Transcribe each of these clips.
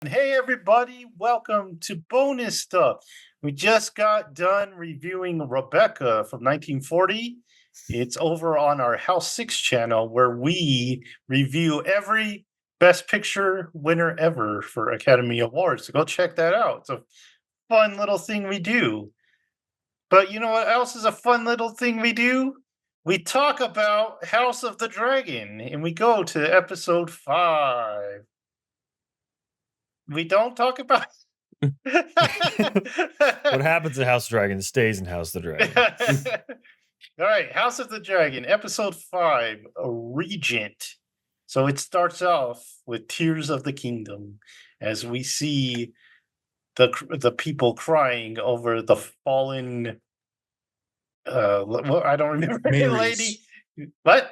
Hey everybody, welcome to Bonus Stuff. We just got done reviewing Rebecca from 1940. It's over on our House 6 channel where we review every Best Picture winner ever for Academy Awards. So go check that out. It's a fun little thing we do. But you know what else is a fun little thing we do? We talk about House of the Dragon and we go to episode 5. We don't talk about What happens in House of Dragon stays in House of the Dragon. All right, House of the Dragon, episode 5, a Regent. So it starts off with Tears of the Kingdom as we see the people crying over the fallen I don't remember her lady. What?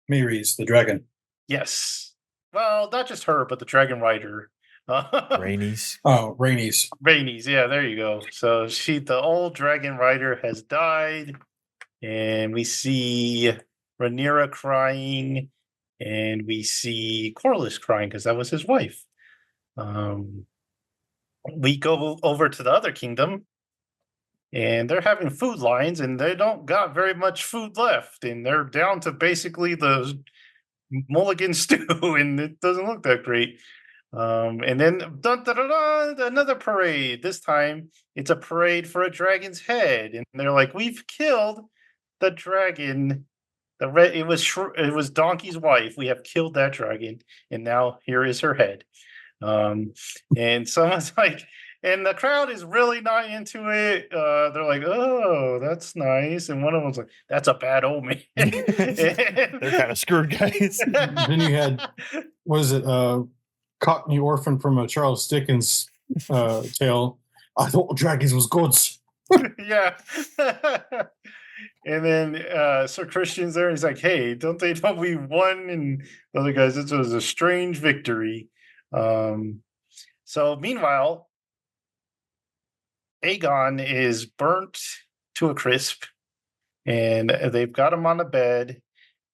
Mary's the dragon. Yes. Well, not just her, but the dragon rider. Rainies. Oh, Rainey's. Rainey's, yeah, there you go. So the old dragon rider has died, and we see Rhaenyra crying, and we see Corlys crying because that was his wife. We go over to the other kingdom, and they're having food lines, and they don't got very much food left, and they're down to basically the mulligan stew, and it doesn't look that great. And then dun, dun, dun, dun, another parade. This time it's a parade for a dragon's head, and they're like, "We've killed the dragon. It was Donkey's wife. We have killed that dragon, and now here is her head." And someone's like, and the crowd is really not into it. They're like, "Oh, that's nice," and one of them's like, "That's a bad omen." They're kind of screwed, guys. Then you had, what is it, Cockney Orphan from a Charles Dickens tale. I thought dragons was gods. Yeah. And then Sir Christian's there, and he's like, "Hey, don't they know we won?" And the other guys, this was a strange victory. So meanwhile, Aegon is burnt to a crisp, and they've got him on the bed.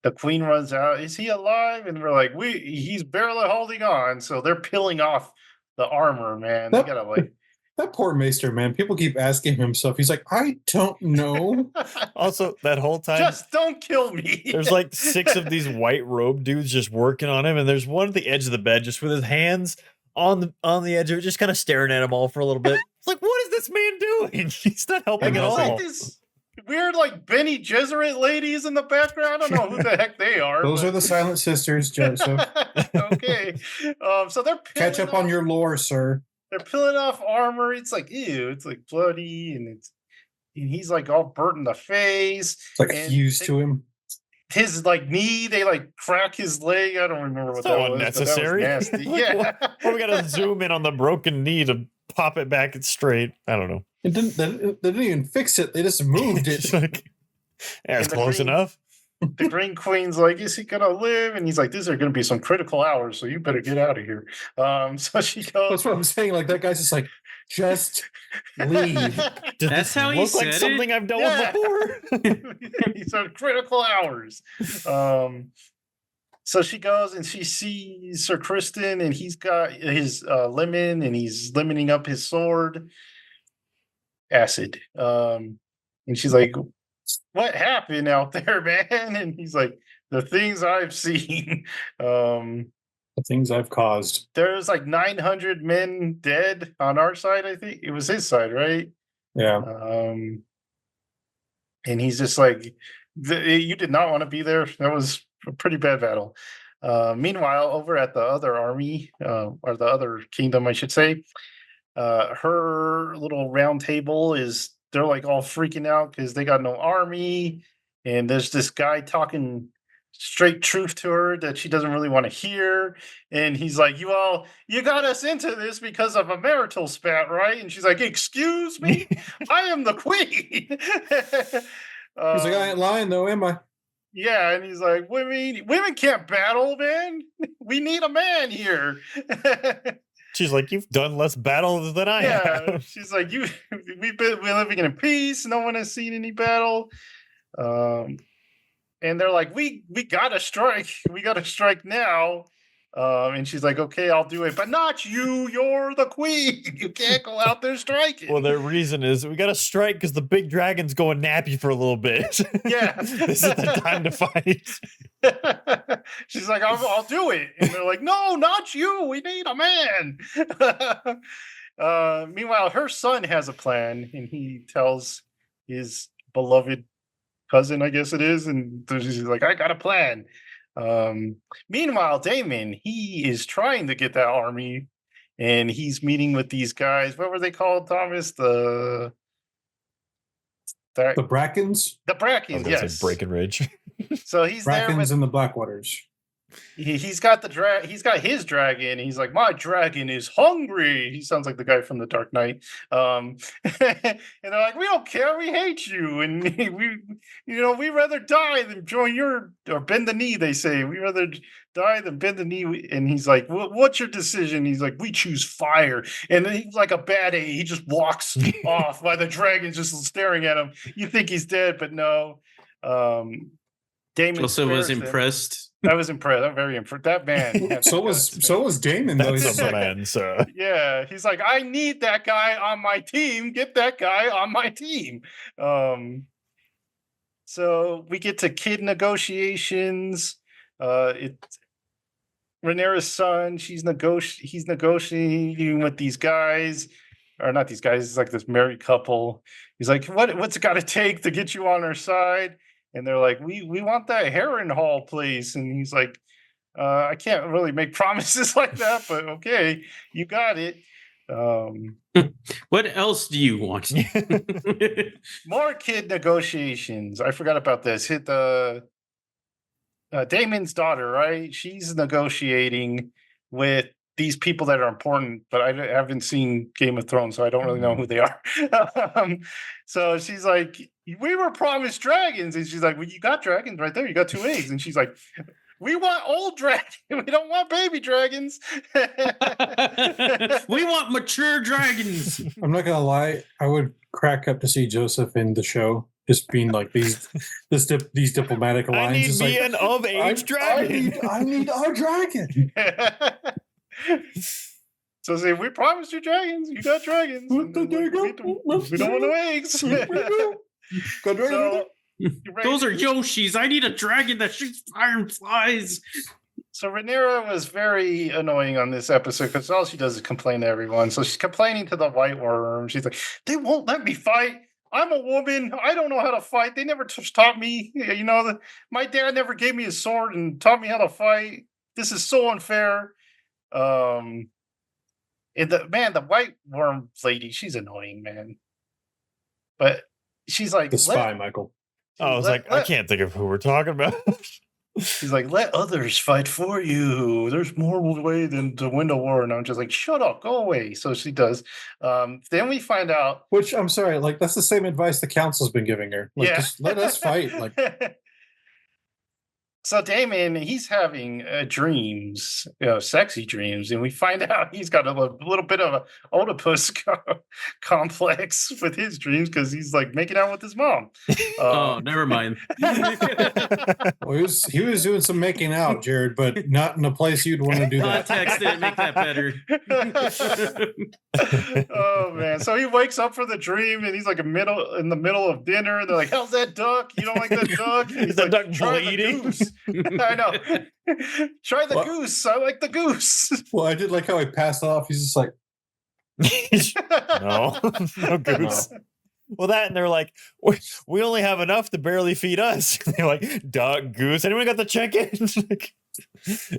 The queen runs out. Is he alive? And we're like, he's barely holding on. So they're peeling off the armor, man. They gotta like That poor Maester, man. People keep asking him stuff. He's like, I don't know. Also, that whole time, just don't kill me. there's like 6 of these white robe dudes just working on him, and there's one at the edge of the bed, just with his hands on the edge of it, just kind of staring at him all for a little bit. It's like, what is this man doing? He's not helping at all. Like these weird, like Benny Gesserit ladies in the background. I don't know who the heck they are. Those are the Silent Sisters, Joseph. Okay. So they're Catch up on your lore, sir. They're peeling off armor. It's like, ew, it's like bloody, and he's like all burnt in the face. It's like fused to him. His like knee, they like crack his leg. I don't remember what So that was. unnecessary. That was nasty. Yeah. Well, we gotta zoom in on the broken knee to pop it back straight. I don't know. They didn't even fix it. They just moved it. Like, yeah, it's close enough. The Green Queen's like, "Is he gonna live?" And he's like, "These are gonna be some critical hours, so you better get out of here." So she goes. That's what I'm saying. Like that guy's just like, just leave. That's how he said like something I've dealt with before. These are critical hours. So she goes and she sees Sir Kristen, and he's got his lemon, and he's lemoning up his sword. Acid. And she's like, "What happened out there, man?" And he's like, "The things I've seen." The things I've caused. There's like 900 men dead on our side, I think. It was his side, right? Yeah. And he's just like, "You did not want to be there. That was a pretty bad battle." Meanwhile, over at the other army, or the other kingdom, I should say, her little round table they're like all freaking out because they got no army, and there's this guy talking straight truth to her that she doesn't really want to hear, and he's like, you got us into this because of a marital spat, right?" And she's like, "Excuse me, I am the queen." He's like, "I ain't lying though, am I?" Yeah, and he's like, women can't battle, man. We need a man here." She's like, "You've done less battles than I have." She's like, we're living in peace. No one has seen any battle. And they're like, we gotta strike. We gotta strike now. And she's like, okay, I'll do it, but not you. You're the queen. You can't go out there striking. Well, their reason is we got to strike because the big dragon's going nappy for a little bit. Yeah. This is the time to fight. She's like, I'll do it. And they're like, no, not you. We need a man. Meanwhile, her son has a plan, and he tells his beloved cousin, I guess it is, and she's like, I got a plan. Meanwhile, Damon, he is trying to get that army, and he's meeting with these guys. What were they called, Thomas? The Brackens? The Brackens, yes. Say Breckenridge. So he's there Brackens with and the Blackwaters. he's got he's got his dragon. He's like, my dragon is hungry. He sounds like the guy from the Dark Knight. And they're like, we don't care, we hate you, and we rather die than join your, or bend the knee, they say. We rather die than bend the knee. And he's like, what's your decision? He's like, we choose fire. And then he's like a bad A, he just walks off while the dragon's just staring at him. You think he's dead, but no. Damon Also was spares him. impressed. I was impressed. I'm very impressed. That man. So was Damon, though. That's He's some like, man, so. Yeah, he's like, I need that guy on my team. Get that guy on my team. So we get to kid negotiations. It's Rhaenyra's son. He's negotiating with these guys, or not these guys. It's like this married couple. He's like, what's it got to take to get you on our side? And they're like, we want that Heron Hall place. And he's like, I can't really make promises like that, but okay, you got it. What else do you want? More kid negotiations. I forgot about this. Hit the Damon's daughter, right? She's negotiating with these people that are important, but I haven't seen Game of Thrones, so I don't really know who they are. So she's like, we were promised dragons. And she's like, well, you got dragons right there. You got 2 eggs. And she's like, we want old dragons. We don't want baby dragons. We want mature dragons. I'm not gonna lie, I would crack up to see Joseph in the show, just being like these diplomatic lines. I need It's me like, an of age dragon. I need a dragon. So say, we promised you dragons. You got dragons. There you go. We don't want no eggs. Got dragon. So, Those are Yoshis. I need a dragon that shoots fire and flies. So Rhaenyra was very annoying on this episode because all she does is complain to everyone. So she's complaining to the White Worm. She's like, they won't let me fight. I'm a woman. I don't know how to fight. They never taught me. My dad never gave me a sword and taught me how to fight. This is so unfair. And the White Worm lady, she's annoying, man. But she's like The spy, Michael. I was like, I can't think of who we're talking about. He's like, let others fight for you. There's more way than to win a war. And I'm just like, shut up, go away. So she does. Then we find out. Which, I'm sorry, like, that's the same advice the council's been giving her. Like, just let us fight. Like, So Damon, he's having dreams, sexy dreams, and we find out he's got a little bit of an Oedipus complex with his dreams because he's like making out with his mom. Oh, never mind. well, he was doing some making out, Jared, but not in a place you'd want to do that. Context didn't make that better. Oh man! So he wakes up for the dream, and he's like in the middle of dinner, and they're like, "How's that duck? You don't like that duck?" And he's The like, duck "Try the bleeding?" goose." I know. Try the goose. I like the goose. Well, I did like how he passed off. He's just like, no goose. No. Well, that, and they're like, we only have enough to barely feed us. They're like, duck, goose. Anyone got the chicken? Like,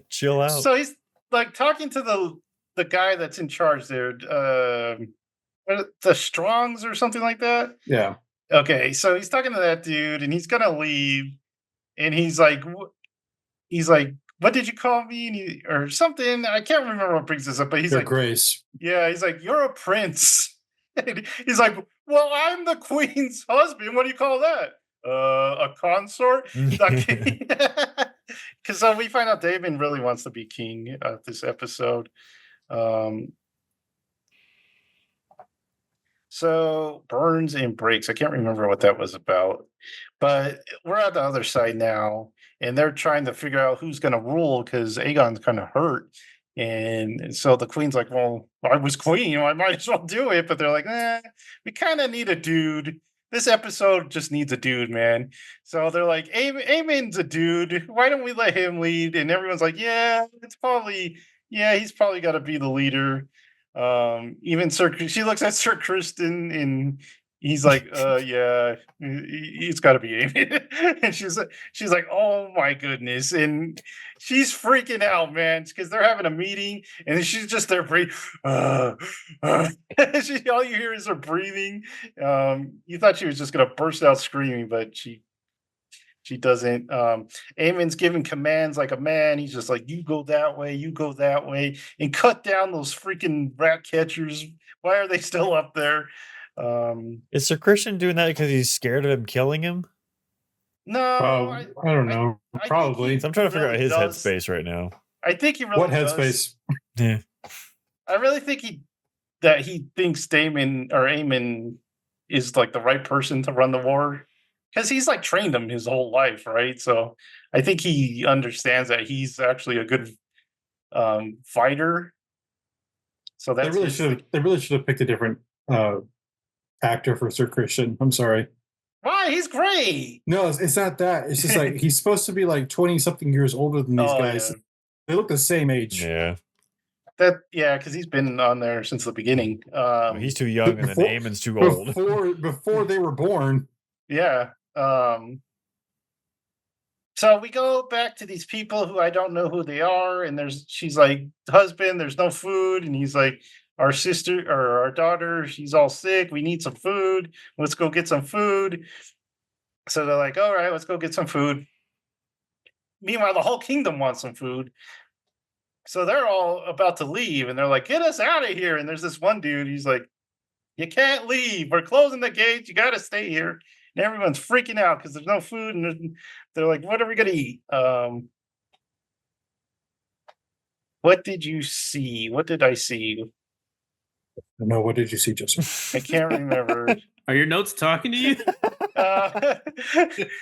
chill out. So he's like talking to the guy that's in charge there, the Strongs or something like that. yeah. Okay, so he's talking to that dude, and he's gonna leave, and he's like, "What did you call me?" or something. I can't remember what brings this up, but he's Your like, Grace. "Yeah." He's like, "You're a prince." And he's like, "Well, I'm the queen's husband. What do you call that? A consort?" Because so we find out Damon really wants to be king this episode. So burns and breaks. I can't remember what that was about. But we're at the other side now, and they're trying to figure out who's going to rule because Aegon's kind of hurt. And so the queen's like, well, I was queen. I might as well do it. But they're like, we kind of need a dude. This episode just needs a dude, man. So they're like, Aemon's a dude. Why don't we let him lead? And everyone's like, yeah, he's probably got to be the leader. Even she looks at Sir Kristen and he's like, yeah, it's got to be Amy. And she's like, oh my goodness. And she's freaking out, man, because they're having a meeting and she's just there breathing. All you hear is her breathing. You thought she was just going to burst out screaming, but she doesn't. Aemon's giving commands like a man. He's just like, you go that way, and cut down those freaking rat catchers. Why are they still up there? Is Sir Christian doing that because he's scared of him killing him? No, I don't know. I Probably. So I'm trying to figure out really his does. headspace right now. I think he really What does. headspace? Yeah. I really think he thinks Aemon is like the right person to run the war because he's like trained him his whole life, right? So I think he understands that he's actually a good fighter. So They that's really should have picked a different actor for Sir Christian. I'm sorry. why he's great. No, it's not that. It's just like he's supposed to be like 20 something years older than these guys. Yeah. They look the same age. Yeah. Because he's been on there since the beginning. Well, he's too young and then before- Aemon's too old. Before they were born. Yeah. So we go back to these people who I don't know who they are, and she's like, husband, there's no food, and he's like, our sister or our daughter, she's all sick. We need some food. Let's go get some food. So they're like, all right, let's go get some food. Meanwhile, the whole kingdom wants some food. So they're all about to leave, and they're like, get us out of here. And there's this one dude, he's like, you can't leave. We're closing the gates. You got to stay here. And everyone's freaking out because there's no food. And they're like, what are we going to eat? What did you see? What did I see? No, what did you see, Joseph? I can't remember. Are your notes talking to you?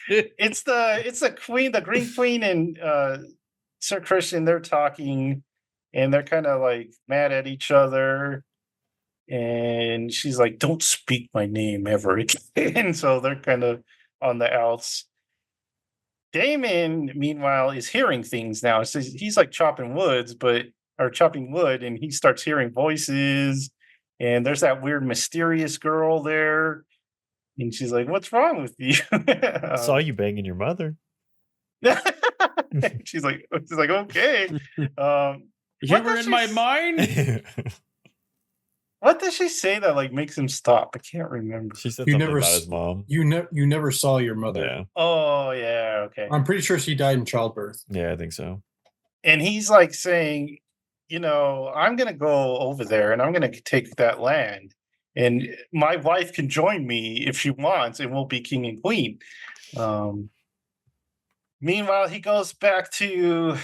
It's the queen, the green queen, and Sir Christian. They're talking, and they're kind of like mad at each other. And she's like, "Don't speak my name ever again." So they're kind of on the outs. Damon, meanwhile, is hearing things now. So he's like chopping wood, and he starts hearing voices. And there's that weird, mysterious girl there. And she's like, what's wrong with you? Saw you banging your mother. she's like, okay. You What were does in my she- mind? What does she say that like makes him stop? I can't remember. She said You something never about s- his mom. You never saw your mother. Yeah. Oh, yeah, okay. I'm pretty sure she died in childbirth. Yeah, I think so. And he's like saying, I'm going to go over there and I'm going to take that land. And my wife can join me if she wants, and we'll be king and queen. Meanwhile, he goes back to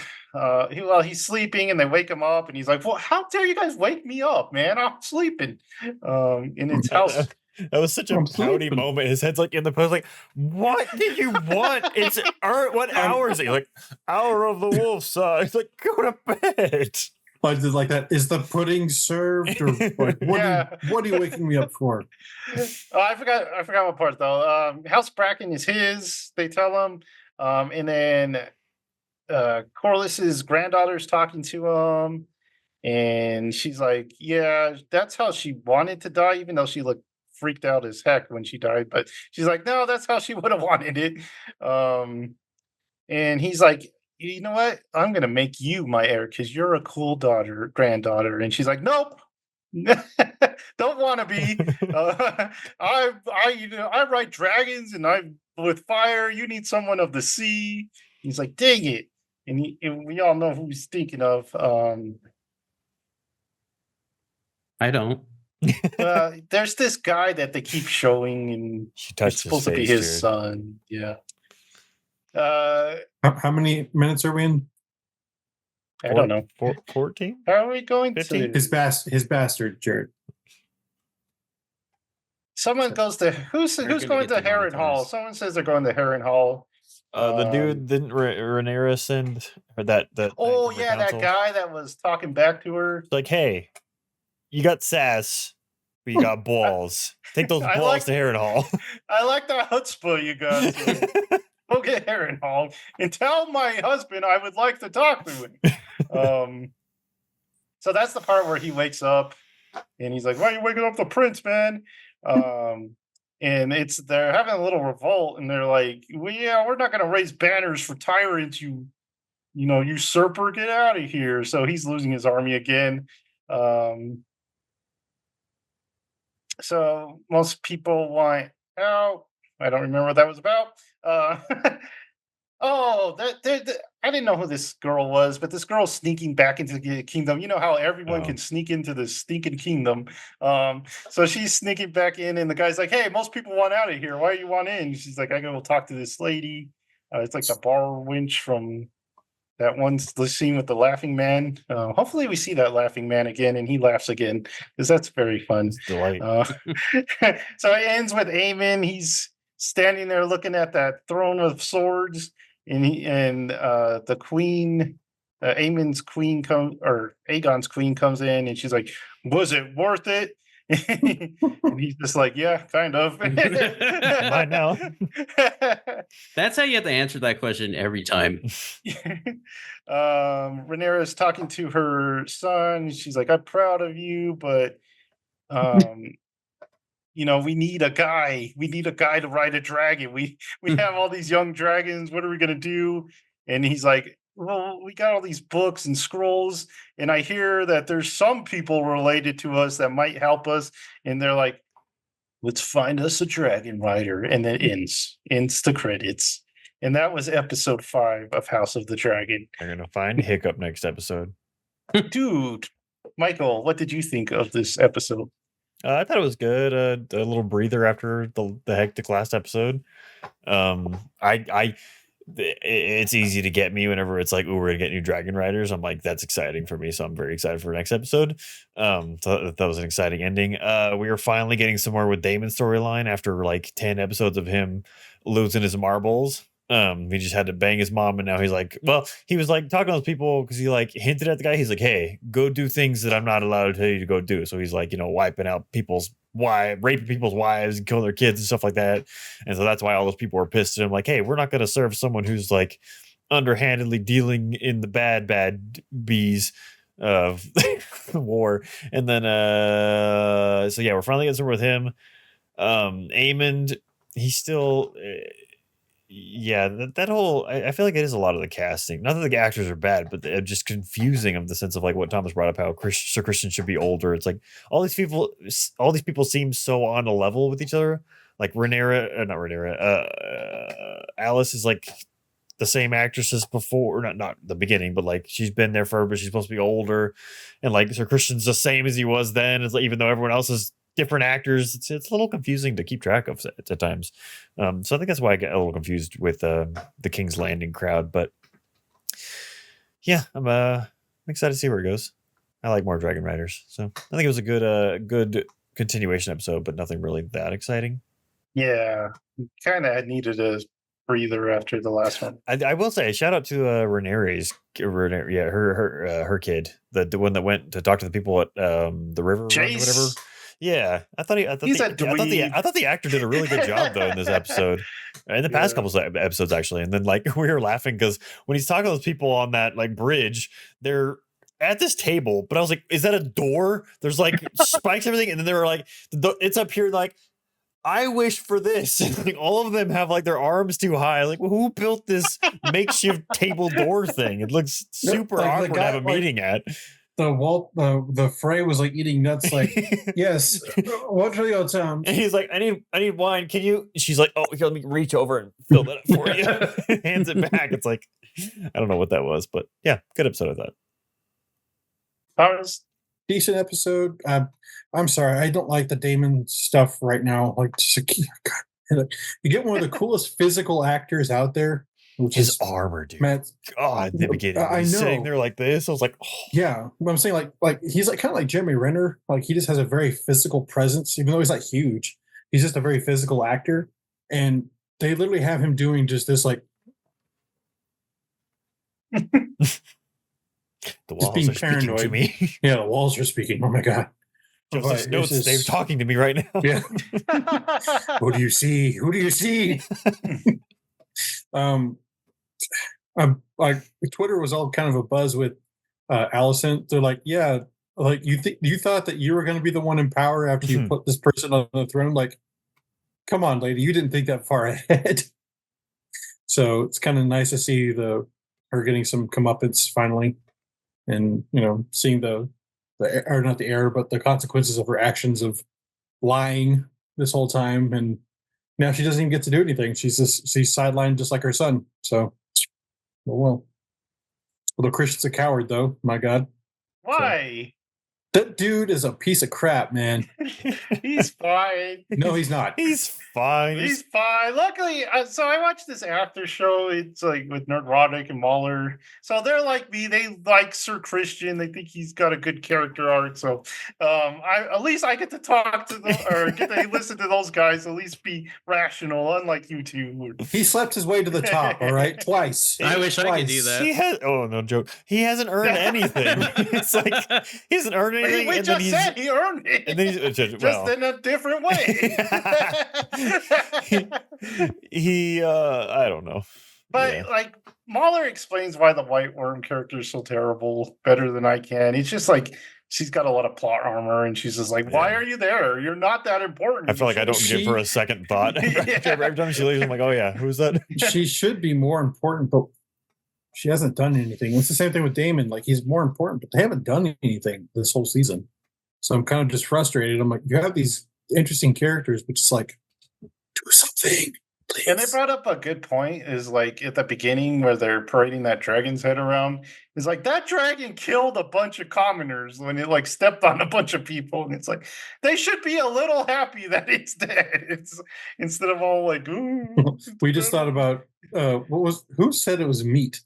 he's sleeping, and they wake him up, and he's like, "Well, how dare you guys wake me up, man? I'm sleeping." In his house. That was such a I'm pouty sleeping. moment. His head's like in the post, like, what do you want? It's what hour is it? You're like, hour of the wolf side. It's like, go to bed. But like that, is the pudding served, or like, what are you waking me up for? Oh, I forgot what part though. House Bracken is his. They tell him, and then Corliss's granddaughter's talking to him, and she's like, "Yeah, that's how she wanted to die, even though she looked freaked out as heck when she died." But she's like, "No, that's how she would have wanted it." And he's like, "You know what? I'm gonna make you my heir because you're a cool granddaughter." And she's like, "Nope." Don't want to be. I ride dragons and I'm with fire. You need someone of the sea. He's like, dang it. And we all know who he's thinking of. I don't. There's this guy that they keep showing, and She it's touched his supposed to be face, his Jared. son. Yeah. How many minutes are we in? I don't know. 14? How are we going 15? to? His bastard, Jared. Someone goes to who's They're who's gonna going get to Harren Hall? demonetized. Someone says they're going to Harren Hall. The dude didn't Rhaenyra send or that Oh from her yeah, that council? guy that was talking back to her. It's like, hey, you got sass, but you got balls. Take those I balls like- to Harren Hall. I like the chutzpah you got. So go get Harren Hall and tell my husband I would like to talk to him. So that's the part where he wakes up and he's like, "Why are you waking up the prince, man?" And they're having a little revolt, and they're like, "Well, yeah, we're not going to raise banners for tyrants, you usurper, get out of here." So he's losing his army again. So most people want out. I don't remember what that was about. Oh, I didn't know who this girl was, but this girl's sneaking back into the kingdom. You know how everyone Oh. can sneak into the stinking kingdom. So she's sneaking back in, and the guy's like, "Hey, most people want out of here. Why do you want in?" She's like, "I go talk to this lady." It's like the bar wench from that one scene with the laughing man. Hopefully, we see that laughing man again, and he laughs again because that's very fun. It's delight. So it ends with Aemon. He's standing there looking at that throne of swords, and the queen, Aemon's queen Aegon's queen comes in, and she's like, "Was it worth it?" And he's just like, "Yeah, kind of." Mine now. That's how you have to answer that question every time. Rhaenyra is talking to her son. She's like, "I'm proud of you, but we need a guy. We need a guy to ride a dragon. We have all these young dragons. What are we gonna do?" And he's like, "Well, we got all these books and scrolls, and I hear that there's some people related to us that might help us." And they're like, "Let's find us a dragon rider." And then ends the credits. And that was episode 5 of House of the Dragon. They're gonna find Hiccup next episode. Dude, Michael, what did you think of this episode? I thought it was good. A little breather after the hectic last episode. It's easy to get me whenever it's like, "Oh, we're gonna get new dragon riders." I'm like, that's exciting for me, so I'm very excited for the next episode. So that was an exciting ending. We were finally getting somewhere with Damon's storyline after like 10 episodes of him losing his marbles. He just had to bang his mom, and now he's like, well, he was like talking to those people because he like hinted at the guy. He's like, "Hey, go do things that I'm not allowed to tell you to go do." So he's like, wiping out raping people's wives and killing their kids and stuff like that. And so that's why all those people were pissed at him. Like, "Hey, we're not going to serve someone who's like underhandedly dealing in the bad bees of war." And then, so yeah, we're finally getting somewhere with him. Aemond, he's still. Yeah, that whole I feel like it is a lot of the casting. Not that the actors are bad, but they're just confusing of the sense of like what Thomas brought up, how Sir Christian should be older. It's like all these people seem so on a level with each other. Like not Rhaenyra, Alice is like the same actress as before, not the beginning, but like she's been there forever, but she's supposed to be older, and like Sir Christian's the same as he was then. It's like even though everyone else is different actors, it's a little confusing to keep track of at times. So I think that's why I get a little confused with the King's Landing crowd. But yeah, I'm excited to see where it goes. I like more Dragon Riders, so I think it was a good continuation episode, but nothing really that exciting. Yeah, kind of needed a breather after the last one. I will say, shout out to Rhaenyra's, her kid, the one that went to talk to the people at the river run or whatever. Chase. Yeah, I thought the actor did a really good job though in this episode, in the past couple of episodes actually. And then like we were laughing because when he's talking to those people on that like bridge, they're at this table, but I was like, "Is that a door?" There's like spikes, everything, and then they were like, "It's up here." Like, I wish for this. Like all of them have like their arms too high. Like, who built this makeshift table door thing? It looks super Like the awkward to guy, have a like, meeting at. The Frey was like eating nuts. Like, "Yes, what are your terms?" And he's like, I need wine. Can you?" She's like, "Oh, here, let me reach over and fill that up for you." Hands it back. It's like, I don't know what that was, but yeah, good episode of that. Decent episode. I'm sorry, I don't like the Damon stuff right now. Like, God, you get one of the coolest physical actors out there, which His is armor, dude. Matt. God, in the beginning, I he's know. sitting there like this. I was like, oh. Yeah, but I'm saying like he's like kind of like Jeremy Renner. Like he just has a very physical presence, even though he's not huge. he's just a very physical actor, and they literally have him doing just this, like The just being walls are speaking to paranoid. me. Yeah, the walls are speaking. Oh my god. Joseph's But it's notes, they're just- talking to me right now. Yeah. Who do you see? Who do you see? um, like Twitter was all kind of a buzz with Allison. They're like, yeah, like you thought that you were going to be the one in power after you Mhm. put this person on the throne. Like, come on, lady, you didn't think that far ahead. So it's kind of nice to see her getting some comeuppance finally, and seeing the or not the error, but the consequences of her actions of lying this whole time, and now she doesn't even get to do anything. She's sidelined just like her son. So, well, although Christian's a coward, though. My God, Why? that dude is a piece of crap, man. He's fine. No, he's not. He's fine. He's fine. Luckily, so I watched this after show. It's like with Nerdrotic and Mahler. So they're like me. They like Sir Christian. They think he's got a good character arc. So at least I get to talk to them or get to listen to those guys. At least be rational, unlike you two. He slept his way to the top. All right, twice. I wish I could do Twice. that. He has. Oh no, joke. He hasn't earned anything. It's like he hasn't earned But anything, we and then just he's. said he earned it. And then he's just well, in a different way. he I don't know. But Yeah. like Mahler explains why the White Worm character is so terrible better than I can. It's just like she's got a lot of plot armor, and she's just like, "Why Yeah. are you there? You're not that important." I feel like I don't give her She- a second thought. Yeah. Every time she leaves, I'm like, oh yeah, who's that? She should be more important, but she hasn't done anything. It's the same thing with Damon. Like, he's more important, but they haven't done anything this whole season. So I'm kind of just frustrated. I'm like, you have these interesting characters, but just like, do something, please. And they brought up a good point is like at the beginning where they're parading that dragon's head around. It's like that dragon killed a bunch of commoners when it like stepped on a bunch of people. And it's like they should be a little happy that it's dead. It's instead of all like, ooh. We just thought about who said it was meat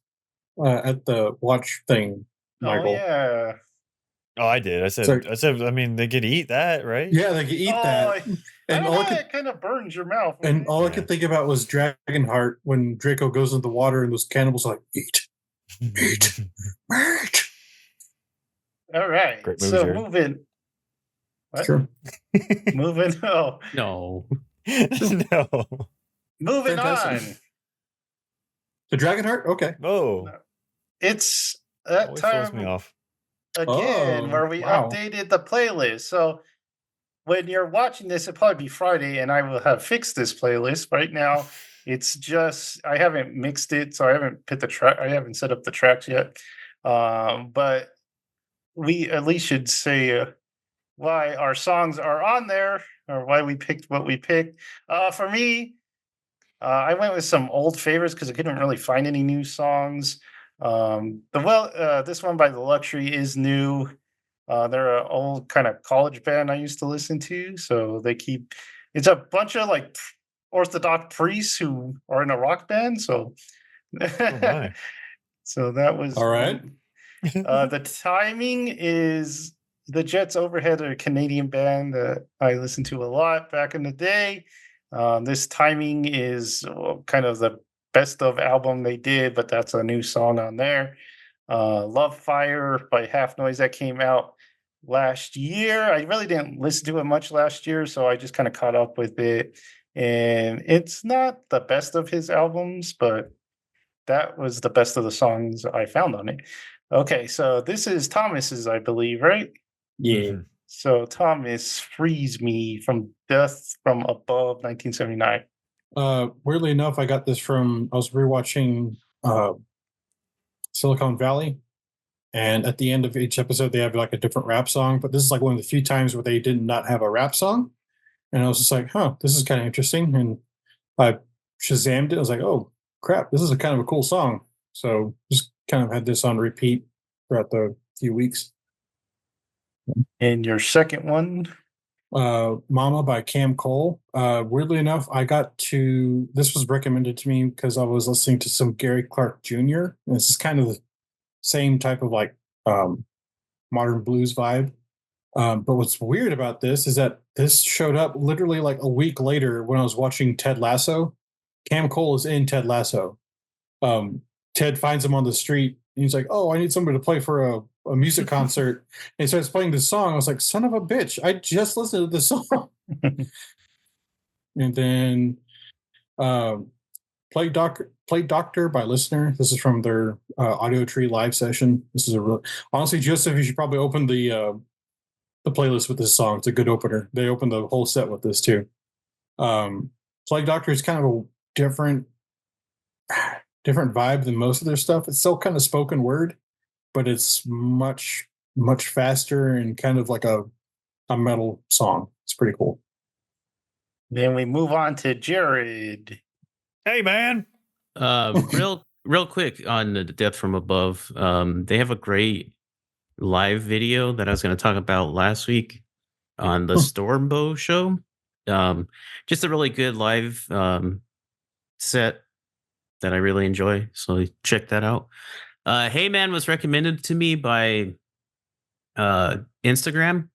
at the watch thing, Michael. Oh yeah. Oh, I did. I said. Sorry. I said. I mean, they could eat that, right? Yeah, they could eat that. I And don't all know, I could it kind of burns your mouth. and all I Yeah. could think about was Dragonheart when Draco goes into the water and those cannibals are like, eat, meat. All right. Great movie, So Jared. moving. What? Sure. Moving. Oh, No. No. moving Fantastic. on. The Dragonheart? Okay. Oh, It's that always throws me time off. again Oh, where we wow. updated the playlist. So when you're watching this, it'll probably be Friday, and I will have fixed this playlist. Right now, it's just I haven't mixed it, so I haven't put the track. I haven't set up the tracks yet. But we at least should say why our songs are on there or why we picked what we picked. For me, I went with some old favorites because I couldn't really find any new songs. This one by The Luxury is new. They're an old kind of college band I used to listen to, so it's a bunch of like Orthodox priests who are in a rock band. So, Oh my. so that was All right. the timing is the Jets Overhead, are a Canadian band that I listened to a lot back in the day. This timing is kind of the best of album they did, but that's a new song on there. Love Fire by Half Noise that came out last year. I really didn't listen to it much last year, so I just kind of caught up with it. And it's not the best of his albums, but that was the best of the songs I found on it. Okay, so this is Thomas's, I believe, right? Yeah. Mhm. So Thomas, Freeze Me from Death from Above, 1979. Weirdly enough, I got this from I was rewatching Silicon Valley, and at the end of each episode, they have like a different rap song. But this is like one of the few times where they did not have a rap song, and I was just like, "Huh, this is kind of interesting." And I Shazammed it. I was like, "Oh crap, this is a kind of a cool song." So just kind of had this on repeat throughout the few weeks. And your second one, Mama by Cam Cole. Weirdly enough, this was recommended to me because I was listening to some Gary Clark Jr. And this is kind of the same type of like modern blues vibe. But what's weird about this is that this showed up literally like a week later when I was watching Ted Lasso. Cam Cole is in Ted Lasso. um, Ted finds him on the street. And he's like, "Oh, I need somebody to play for a music concert." And he starts playing this song. I was like, "Son of a bitch! I just listened to this song." And then um, Play Doctor by Listener. This is from their Audio Tree live session. This is a real honestly, Joseph. You should probably open the playlist with this song. It's a good opener. They open the whole set with this too. Plague Doctor is kind of a different vibe than most of their stuff. It's still kind of spoken word, but it's much faster and kind of like a metal song. It's pretty cool. Then we move on to Jared. Hey, man. Real quick on the Death from Above. They have a great live video that I was going to talk about last week on the Stormbow show. Just a really good live set that I really enjoy. So check that out. Hey Man was recommended to me by Instagram.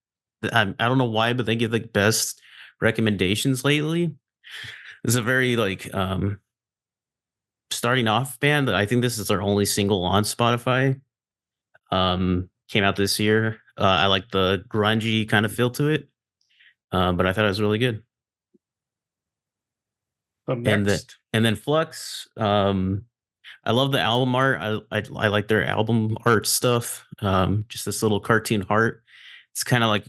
I don't know why, but they give like best recommendations lately. It's a very like starting off band. I think this is their only single on Spotify. Came out this year. I like the grungy kind of feel to it. But I thought it was really good. Up And next. then Flux. I love the album art. I like their album art stuff. Just this little cartoon heart. It's kind of like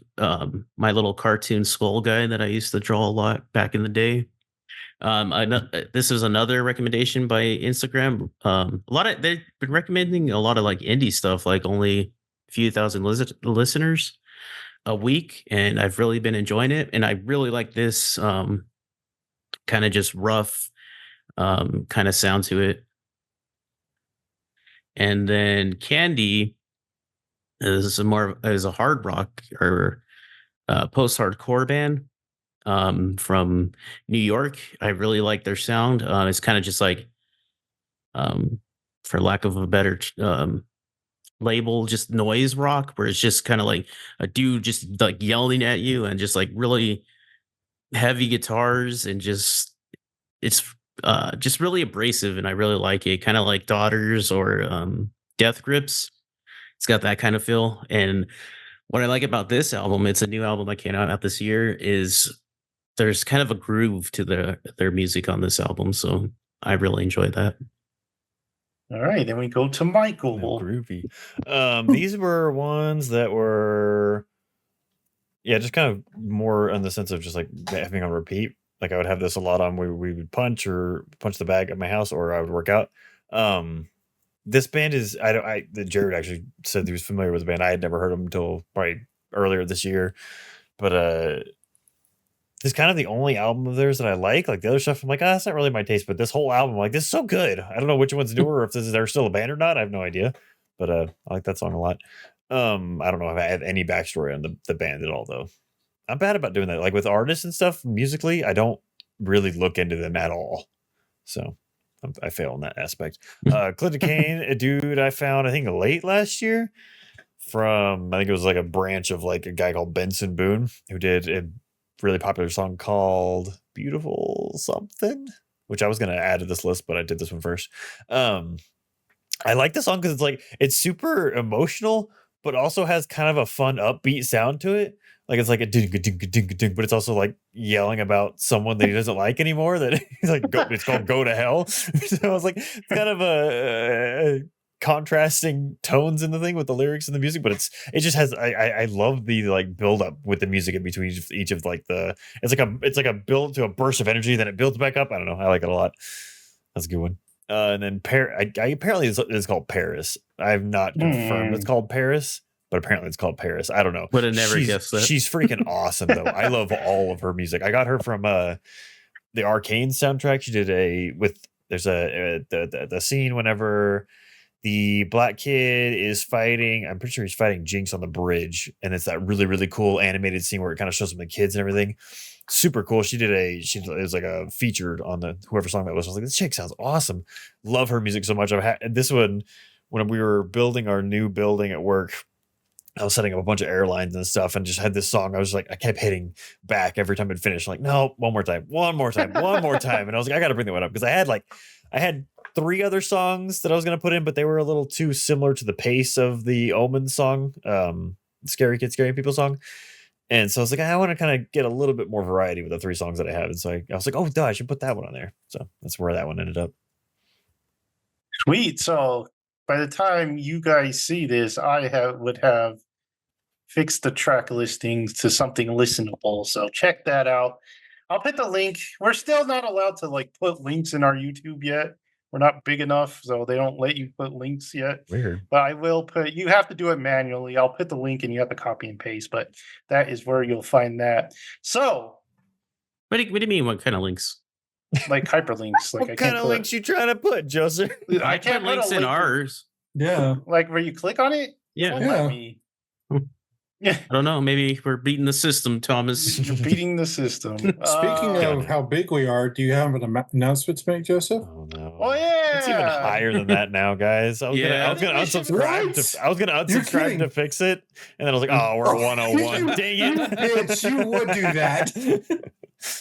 my little cartoon skull guy that I used to draw a lot back in the day. This is another recommendation by Instagram. They've been recommending a lot of like indie stuff, like only a few thousand listeners a week, and I've really been enjoying it. And I really like this kind of just rough kind of sound to it. And then Candy is a hard rock or post hardcore band from New York. I really like their sound. It's kind of just like, for lack of a better label, just noise rock, where it's just kind of like a dude just like yelling at you and just like really heavy guitars and just really abrasive, and I really like it. Kind of like Daughters or Death Grips. It's got that kind of feel. And what I like about this album, it's a new album that came out this year, is there's kind of a groove to their music on this album. So I really enjoy that. All right, then we go to No, Michael. groovy. These were ones that were, yeah, just kind of more in the sense of just like having on repeat. Like I would have this a lot on. We would punch the bag at my house, or I would work out. This band is Jared actually said he was familiar with the band. I had never heard them until probably earlier this year, but this is kind of the only album of theirs that I like. Like the other stuff, I'm like, that's not really my taste. But this whole album, I'm like, this is so good. I don't know which one's newer, or if they're still a band or not. I have no idea. But I like that song a lot. I don't know if I have any backstory on the band at all, though. I'm bad about doing that. Like with artists and stuff, musically, I don't really look into them at all. So I fail in that aspect. Clinton Kane, a dude I found, I think late last year, from I think it was like a branch of like a guy called Benson Boone, who did a really popular song called Beautiful Something, which I was going to add to this list, but I did this one first. I like the song because it's super emotional, but also has kind of a fun upbeat sound to it. Like it's like a ding, ding, ding, ding, but it's also like yelling about someone that he doesn't like anymore. That he's like, it's called "Go to Hell." So I was like, it's kind of a contrasting tones in the thing with the lyrics and the music, but it just has. I love the like build up with the music in between each of like it's like a build to a burst of energy, then it builds back up. I don't know. I like it a lot. That's a good one. And then apparently it's called Paris. I have not confirmed it's called Paris, but apparently it's called Paris. I don't know. Would have never guessed that. She's freaking awesome though. I love all of her music. I got her from the Arcane soundtrack. She did there's the scene whenever the black kid is fighting. I'm pretty sure he's fighting Jinx on the bridge, and it's that really really cool animated scene where it kind of shows them the kids and everything. Super cool. It was like a featured on the whoever song that was. I was like, this chick sounds awesome. Love her music so much. I've had this one when we were building our new building at work. I was setting up a bunch of airlines and stuff, and just had this song. I was like, I kept hitting back every time it finished. Like, no, one more time, one more time, one more time. And I was like, I got to bring that one up because I had 3 other songs that I was going to put in, but they were a little too similar to the pace of the Omen song, Scary Kids, Scary People song. And so I was like, I want to kind of get a little bit more variety with the 3 songs that I have. And so I was like, oh, duh, I should put that one on there. So that's where that one ended up. Sweet. So by the time you guys see this, would have fixed the track listings to something listenable. So check that out. I'll put the link. We're still not allowed to like put links in our YouTube yet. We're not big enough, so they don't let you put links yet. Weird. But I will put. You have to do it manually. I'll put the link, and you have to copy and paste. But that is where you'll find that. So, What do you mean? What kind of links? like hyperlinks. Like What kind of links you trying to put, Joseph? I can't put links put a in link ours. Yeah. like where you click on it. Yeah. Won't Yeah. let me. Yeah, I don't know. Maybe we're beating the system, Thomas. you're beating the system. Speaking of how big we are, do you have an announcement to make, Joseph? Oh no. Oh yeah, It's even higher than that now, guys. I was Yeah. gonna unsubscribe Right? I was gonna You're unsubscribe kidding. to fix it, and then I was like, oh, we're 101. Dang You it. bitch, you would do that.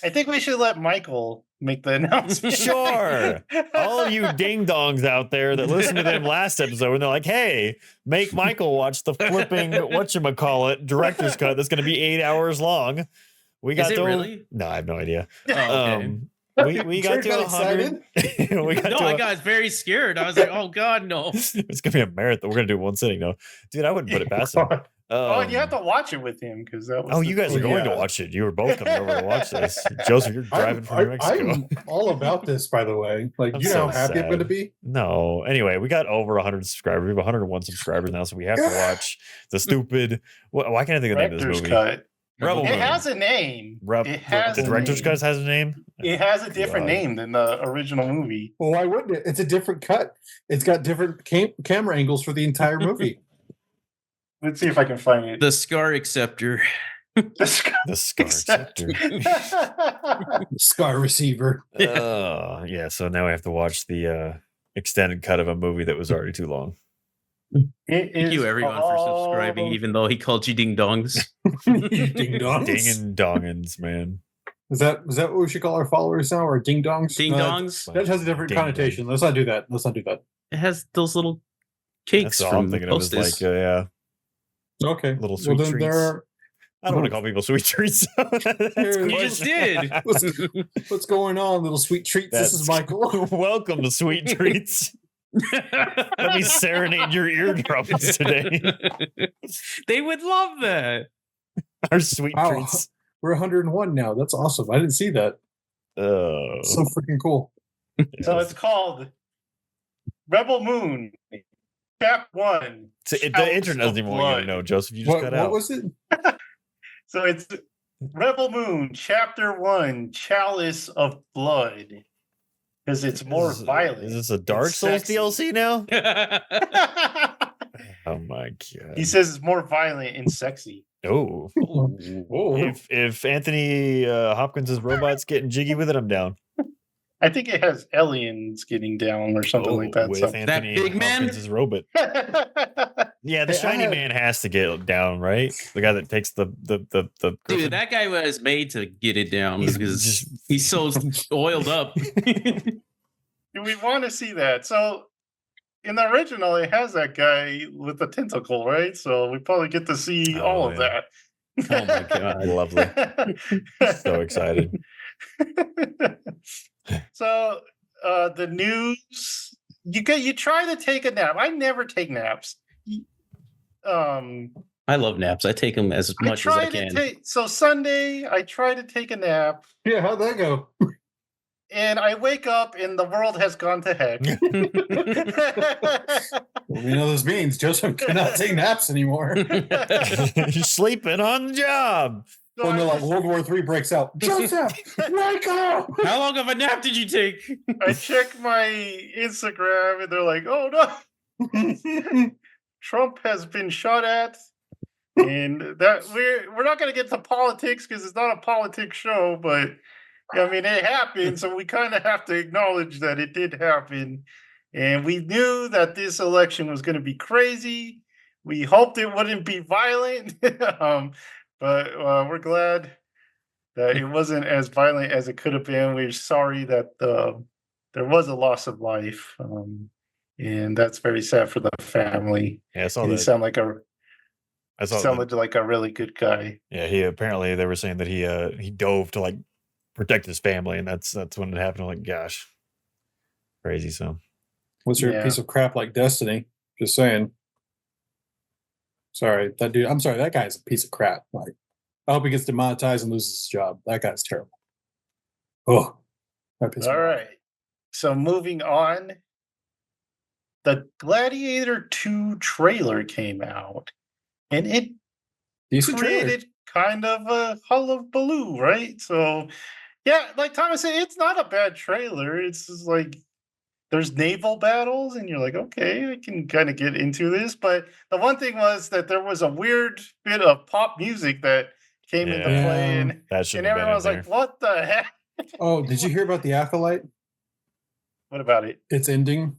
I think we should let Michael make the announcement. Sure. All of you ding dongs out there that listened to them last episode, and they're like, hey, make Michael watch the flipping whatchamacallit director's cut that's gonna be 8 hours long. We got Is it to really? No, I have no idea. Oh, okay. We got to Jared got 100. we got No, to I got very scared. I was like, oh God, no. It's gonna be a marathon. We're gonna do one sitting though. Dude, I wouldn't put it past him. Oh, and you have to watch it with him because that was. Oh, the you guys are thing. going to Yeah. watch it. You were both coming over to watch this. Joseph, you're driving from New Mexico. I'm all about this, by the way. Like, I'm you know so how happy I'm going to sad. be? No. Anyway, we got over 100 subscribers. We have 101 subscribers now, so we have to watch the stupid. Why can't I think of the name of this Director's movie? cut. Rebel It Moon. has a name. It has the a director's name. cut has a name. It has a different God. name than the original movie. Well, why wouldn't it? It's a different cut. It's got different camera angles for the entire movie. Let's see if I can find it. The Scar Acceptor. The Scar The Scar Acceptor. Acceptor. Scar receiver. Yeah. So now we have to watch the extended cut of a movie that was already too long. It Thank you, is everyone, for subscribing, called- even though he called you ding dongs. Ding dongs. Ding and dongins, man. Is that what we should call our followers now, or ding dongs? Ding No, dongs. That has a different Ding connotation. Let's not do that. Let's not do that. It has those little cakes That's all I'm from thinking of is Hostess. like, yeah, Okay. little sweet then treats. there I don't want to call people sweet treats. That's You You just question. did. what's going on, little sweet treats? This is That's- Michael. Welcome to Sweet Treats. Let me serenade your eardrums today. They would love that. Our Sweet Wow. Treats. We're 101 now. That's awesome. I didn't see that. Oh, So freaking cool. So it's called Rebel Moon, Chap 1. the Chalice internet doesn't of even want you to Blood. know, Joseph. You just What cut out. was it? So it's Rebel Moon, Chapter 1, Chalice of Blood. Because it's more violent. Is this a Dark and Souls sexy. DLC now? Oh my god. He says it's more violent and sexy. Oh. Whoa. If Anthony Hopkins' robot's getting jiggy with it, I'm down. I think it has aliens getting down or something like that. With So. Anthony big man? Hopkins' robot. Yeah, the Hey, I shiny had- man has to get down, right? The guy that takes the griffin. Dude, that guy was made to get it down He's because just- he's so oiled up. We want to see that. So in the original, it has that guy with the tentacle, right? So we probably get to see Oh, all of yeah. that. Oh my God. Lovely. So excited. So the news, you try to take a nap. I never take naps. I love naps. I take them as much as I can. So Sunday, I try to take a nap, Yeah, how'd that go? and I wake up, and the world has gone to heck. Well, you know this means Joseph cannot take naps anymore. You're sleeping on the job. So When I, like just- World War III breaks out, Joseph, wake up! How long of a nap did you take? I check my Instagram, and they're like, "Oh no, Trump has been shot at." And that we're not going to get to politics because it's not a politics show, but I mean it happened, so we kind of have to acknowledge that it did happen. And we knew that this election was going to be crazy. we hoped it wouldn't be violent, but we're glad that it wasn't as violent as it could have been. We're sorry that there was a loss of life, and that's very sad for the family. Yeah, I saw And he that. I saw that. sounded like a really good guy. Yeah, he apparently they were saying that he dove to like protect his family, and that's when it happened. I'm like, gosh, crazy. So What's your Yeah. piece of crap like Destiny? Just saying. Sorry, that dude. I'm sorry, that guy's a piece of crap. Like, I hope he gets demonetized and loses his job. That guy's terrible. Oh, that pissed me All off. right. So moving on, the Gladiator 2 trailer came out, and it Decent trailer. created kind of a hullabaloo, right? So, yeah, like Thomas said, it's not a bad trailer. It's just like there's naval battles, and you're like, okay, I can kind of get into this. But the one thing was that there was a weird bit of pop music that came into Yeah. play, Yeah. and, that should and have been everyone in was there. like, what the heck? Oh, did you hear about the Acolyte? What about it? It's ending.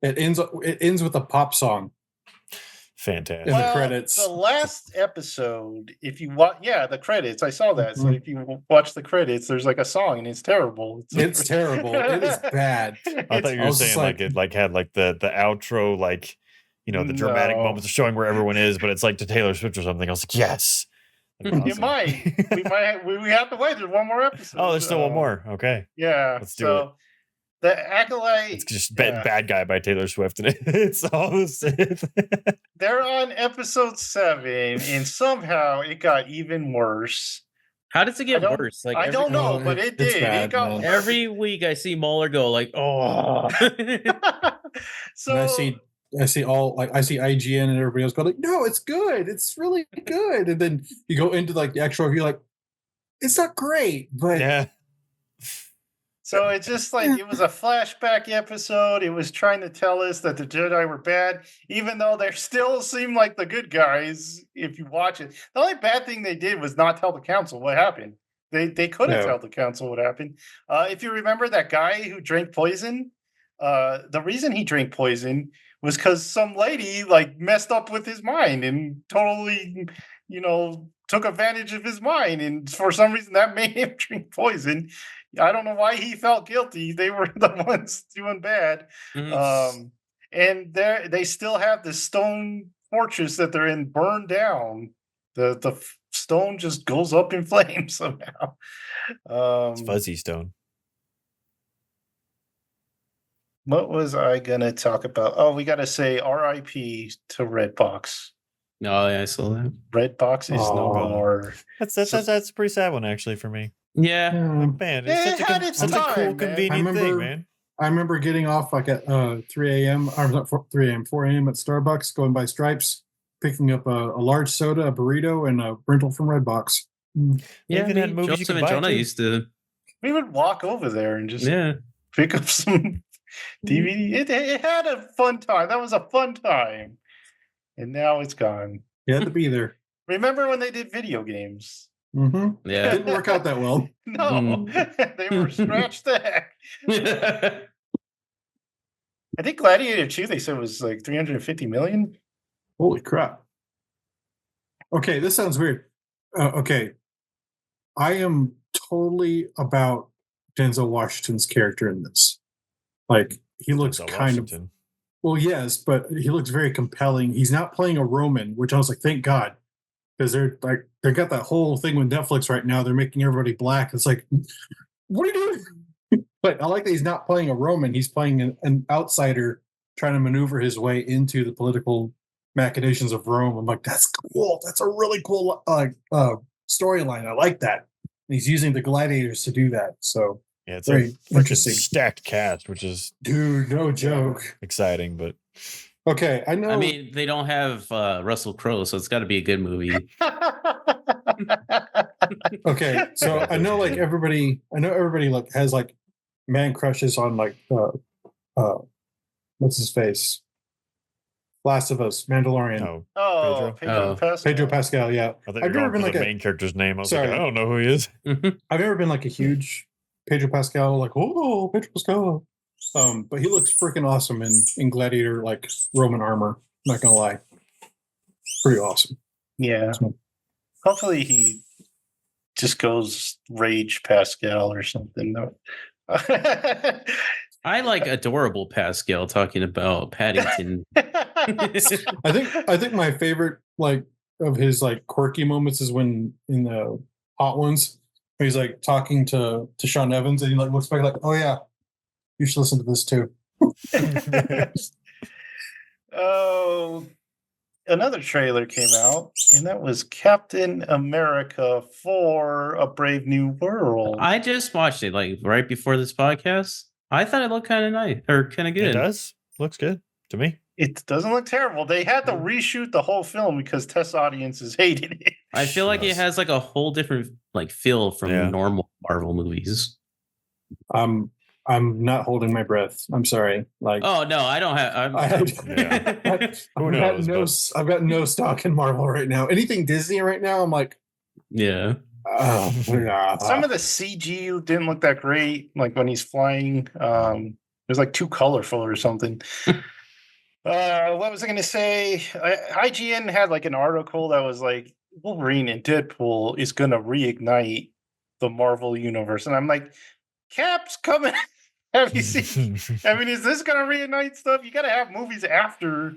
It ends with a pop song. Fantastic. In the credits. The last episode, if you watch, the credits, I saw that. So Mhm. if you watch the credits, there's like a song, and it's terrible. It's terrible. It is bad. I thought you I were was just saying like it like had like the outro, like, you know, the dramatic No. moments of showing where everyone is, but it's like to Taylor Swift or something. I was like, yes. That'd be It might. We have to wait. There's one more episode. Oh, there's still one more. Okay. Yeah. Let's do it. The Acolyte. It's just yeah. Bad Guy by Taylor Swift, and it's all the same. They're on episode 7, and somehow it got even worse. How does it get worse? Like I don't know, but it it's did. bad, It got man. worse. every week I see Mueller go like, oh. So And I see IGN and everybody else go like, no, it's good. It's really good. And then you go into like the actual review, like, it's not great, but Yeah. So it's just like it was a flashback episode. It was trying to tell us that the Jedi were bad, even though they still seem like the good guys if you watch it. The only bad thing they did was not tell the council what happened. They could have No. told the council what happened. If you remember that guy who drank poison, the reason he drank poison was because some lady like messed up with his mind and totally, took advantage of his mind, and for some reason that made him drink poison. I don't know why he felt guilty. They were the ones doing bad. Mhm. And they still have the stone fortress that they're in burned down. The stone just goes up in flames somehow. It's Fuzzy Stone. What was I gonna talk about? Oh, we gotta say R.I.P. to Redbox. Oh, yeah, I saw that. Redbox is no Aw. more. That's a pretty sad one actually for me. Yeah. Like, man, it's It had its such a cool, time, man. convenient thing, remember- man. I remember getting off like at 3 a.m. or not 3 a.m., 4 a.m. at Starbucks, going by Stripes, picking up a large soda, a burrito, and a rental from Redbox. Yeah, even had movies you Joseph could and buy, Jonah too. used to. We would walk over there and just Yeah. pick up some DVD. It had a fun time. That was a fun time. And now it's gone. You had to be there. Remember when they did video games? Mm-hmm. Yeah. Didn't work out that well. No, they were scratched the heck. I think Gladiator 2, they said was like 350 million. Holy crap. Okay, this sounds weird. Okay. I am totally about Denzel Washington's character in this. Like, he looks Denzel kind of, Washington. well, yes, but he looks very compelling. He's not playing a Roman, which I was like, thank God. Because they got that whole thing with Netflix right now. They're making everybody black. It's like, what are you doing? But I like that he's not playing a Roman. He's playing an outsider trying to maneuver his way into the political machinations of Rome. I'm like, that's cool. That's a really cool storyline. I like that. And he's using the gladiators to do that. So, Yeah, it's very a freaking interesting. stacked cast, which is dude, no joke. exciting, but Okay, I know. I mean, they don't have Russell Crowe, so it's got to be a good movie. Okay, so I know like everybody like has like man crushes on like what's his face? Last of Us, Mandalorian. no. Oh, Oh. Pedro Pascal, yeah. I thought you I've were never going been for like the a main character's name. I was Sorry. like, I don't know who he is. I've never been like a huge Pedro Pascal, like, oh, Pedro Pascal. But he looks freaking awesome in Gladiator, like Roman armor. Not gonna lie. pretty awesome. Yeah. So- Hopefully he just goes Rage Pascal or something. I like adorable Pascal talking about Paddington. I think my favorite like of his like quirky moments is when in the Hot Ones where he's like talking to Sean Evans and he like looks back like, oh yeah, you should listen to this too. Oh, another trailer came out, and that was Captain America for A Brave New World. I just watched it like right before this podcast. I thought it looked kind of nice or kind of good. It does. Looks good to me. It doesn't look terrible. They had to reshoot the whole film because test audiences hated it. I feel like it Yes. has like a whole different like feel from Yeah. normal Marvel movies. I'm not holding my breath. I'm sorry. Like Oh no, I don't have. Yeah. Who I've knows, got I've got no stock in Marvel right now. Anything Disney right now, I'm like, Yeah. Some of the CG didn't look that great. Like when he's flying, it was like too colorful or something. What was I going to say? IGN had like an article that was like Wolverine and Deadpool is going to reignite the Marvel universe, and I'm like, Cap's coming. Have you seen? I mean, is this going to reignite stuff? You got to have movies after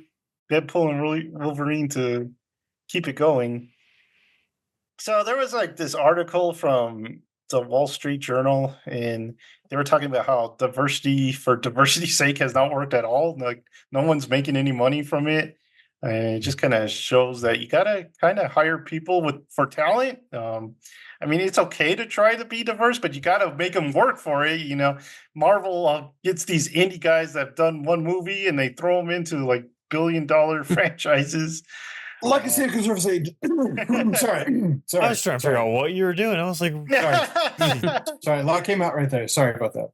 Deadpool and Wolverine to keep it going. So there was like this article from the Wall Street Journal, and they were talking about how diversity for diversity's sake has not worked at all. Like no one's making any money from it. And it just kind of shows that you gotta kind of hire people for talent. I mean, it's okay to try to be diverse, but you gotta make them work for it. You know, Marvel gets these indie guys that have done one movie and they throw them into like billion-dollar franchises. like I said, conservative. Sorry. I was trying to figure out what you were doing. I was like, Sorry, a lot came out right there. Sorry about that.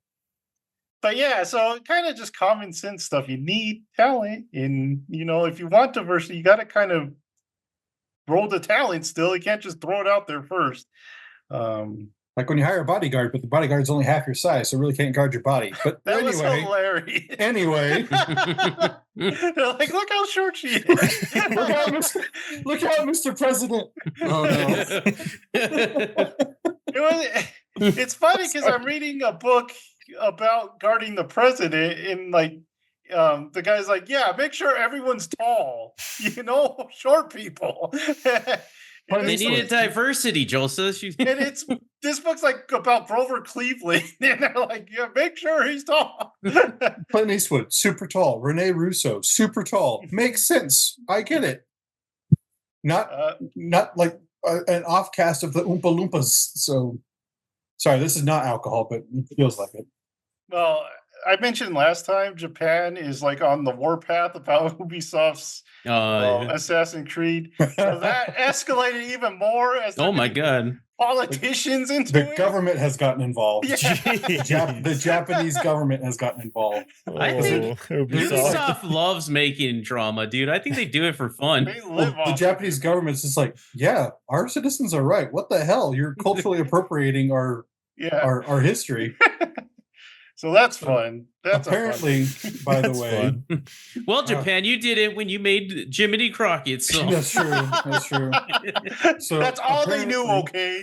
But yeah, so kind of just common sense stuff. You need talent, and you know, if you want diversity, you got to kind of roll the talent. Still, you can't just throw it out there first. Like when you hire a bodyguard, but the bodyguard's only half your size, so really can't guard your body. But That was anyway, hilarious. anyway, They're like, look how short she is. look out, Mr. President. Oh no. It's funny because I'm reading a book about guarding the president, and like the guy's like, yeah, make sure everyone's tall, you know, short people. And They it's needed like- diversity, Joseph. and it's this book's like about Grover Cleveland, and they're like, yeah, make sure he's tall. Clint Eastwood, super tall. Rene Russo, super tall. Makes sense. I get it. Not like an offcast of the Oompa Loompas. So, sorry, this is not alcohol, but it feels like it. Well, I mentioned last time Japan is like on the warpath about Ubisoft's Assassin's Creed. So that escalated even more as Oh my god. politicians into The it. government has gotten involved. Yeah. The Japanese government has gotten involved. I think Ubisoft. Ubisoft loves making drama, dude. I think they do it for fun. They Well, live the off Japanese government's just like, yeah, our citizens are right. What the hell? You're culturally appropriating our history. So that's fun. That's Apparently, by the That's way, fun. Well, Japan, you did it when you made Jiminy Crockett. So that's true. That's true. So that's all they knew. Okay.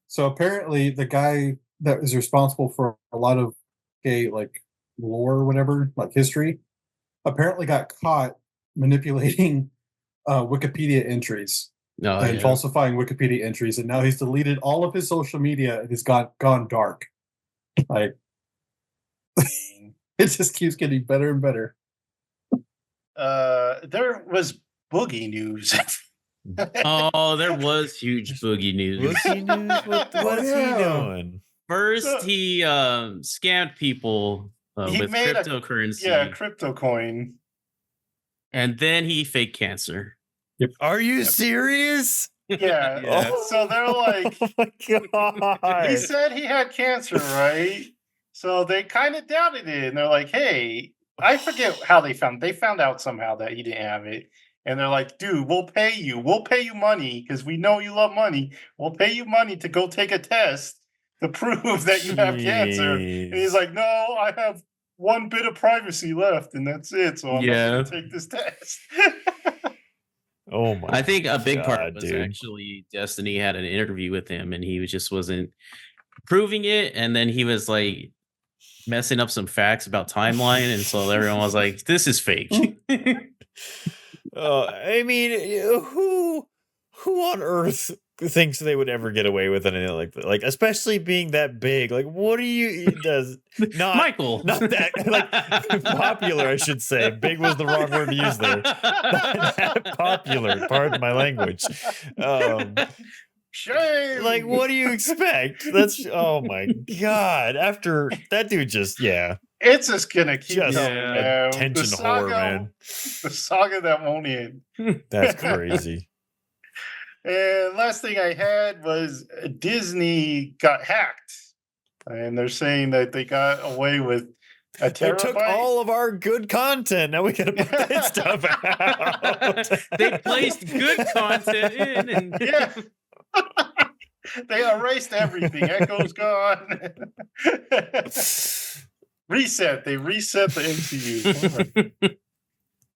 So apparently, the guy that is responsible for a lot of gay like lore or whatever, like history, apparently got caught manipulating Wikipedia entries and falsifying Wikipedia entries, and now he's deleted all of his social media and has gone dark. Like it just keeps getting better and better. There was boogie news. Oh, there was huge boogie news. Boogie news? What is he doing? First, he scammed people He with made cryptocurrency. Crypto coin. And then he faked cancer. Are you serious? Yeah. Yeah. So they're like, Oh my god. he said he had cancer, right? So they kind of doubted it, and they're like, "Hey, I forget how they found out somehow that he didn't have it." And they're like, "Dude, we'll pay you money because we know you love money. We'll pay you money to go take a test to prove that you have cancer." And he's like, "No, I have one bit of privacy left, and that's it. So I'm not going to take this test." Oh my! I think a big part God, was dude. actually Destiny had an interview with him, and he just wasn't proving it, and then he was like messing up some facts about timeline, and so everyone was like, "This is fake." I mean, who on earth thinks they would ever get away with anything like that? Like, especially being that big. Like, what do you? It does not Michael, not that like popular. I should say. Big was the wrong word to use there. Not that popular. Pardon my language. Shame. Like, what do you expect? That's oh my god. After that dude just It's just gonna keep just going, man. attention whore, man. The saga that won't end. That's crazy. And last thing I had was Disney got hacked, and they're saying that they got away with a They took terabyte. all of our good content. Now we gotta put that stuff out. they placed good content in, and Yeah. They erased everything. Echo's gone. Reset. They reset the MCU.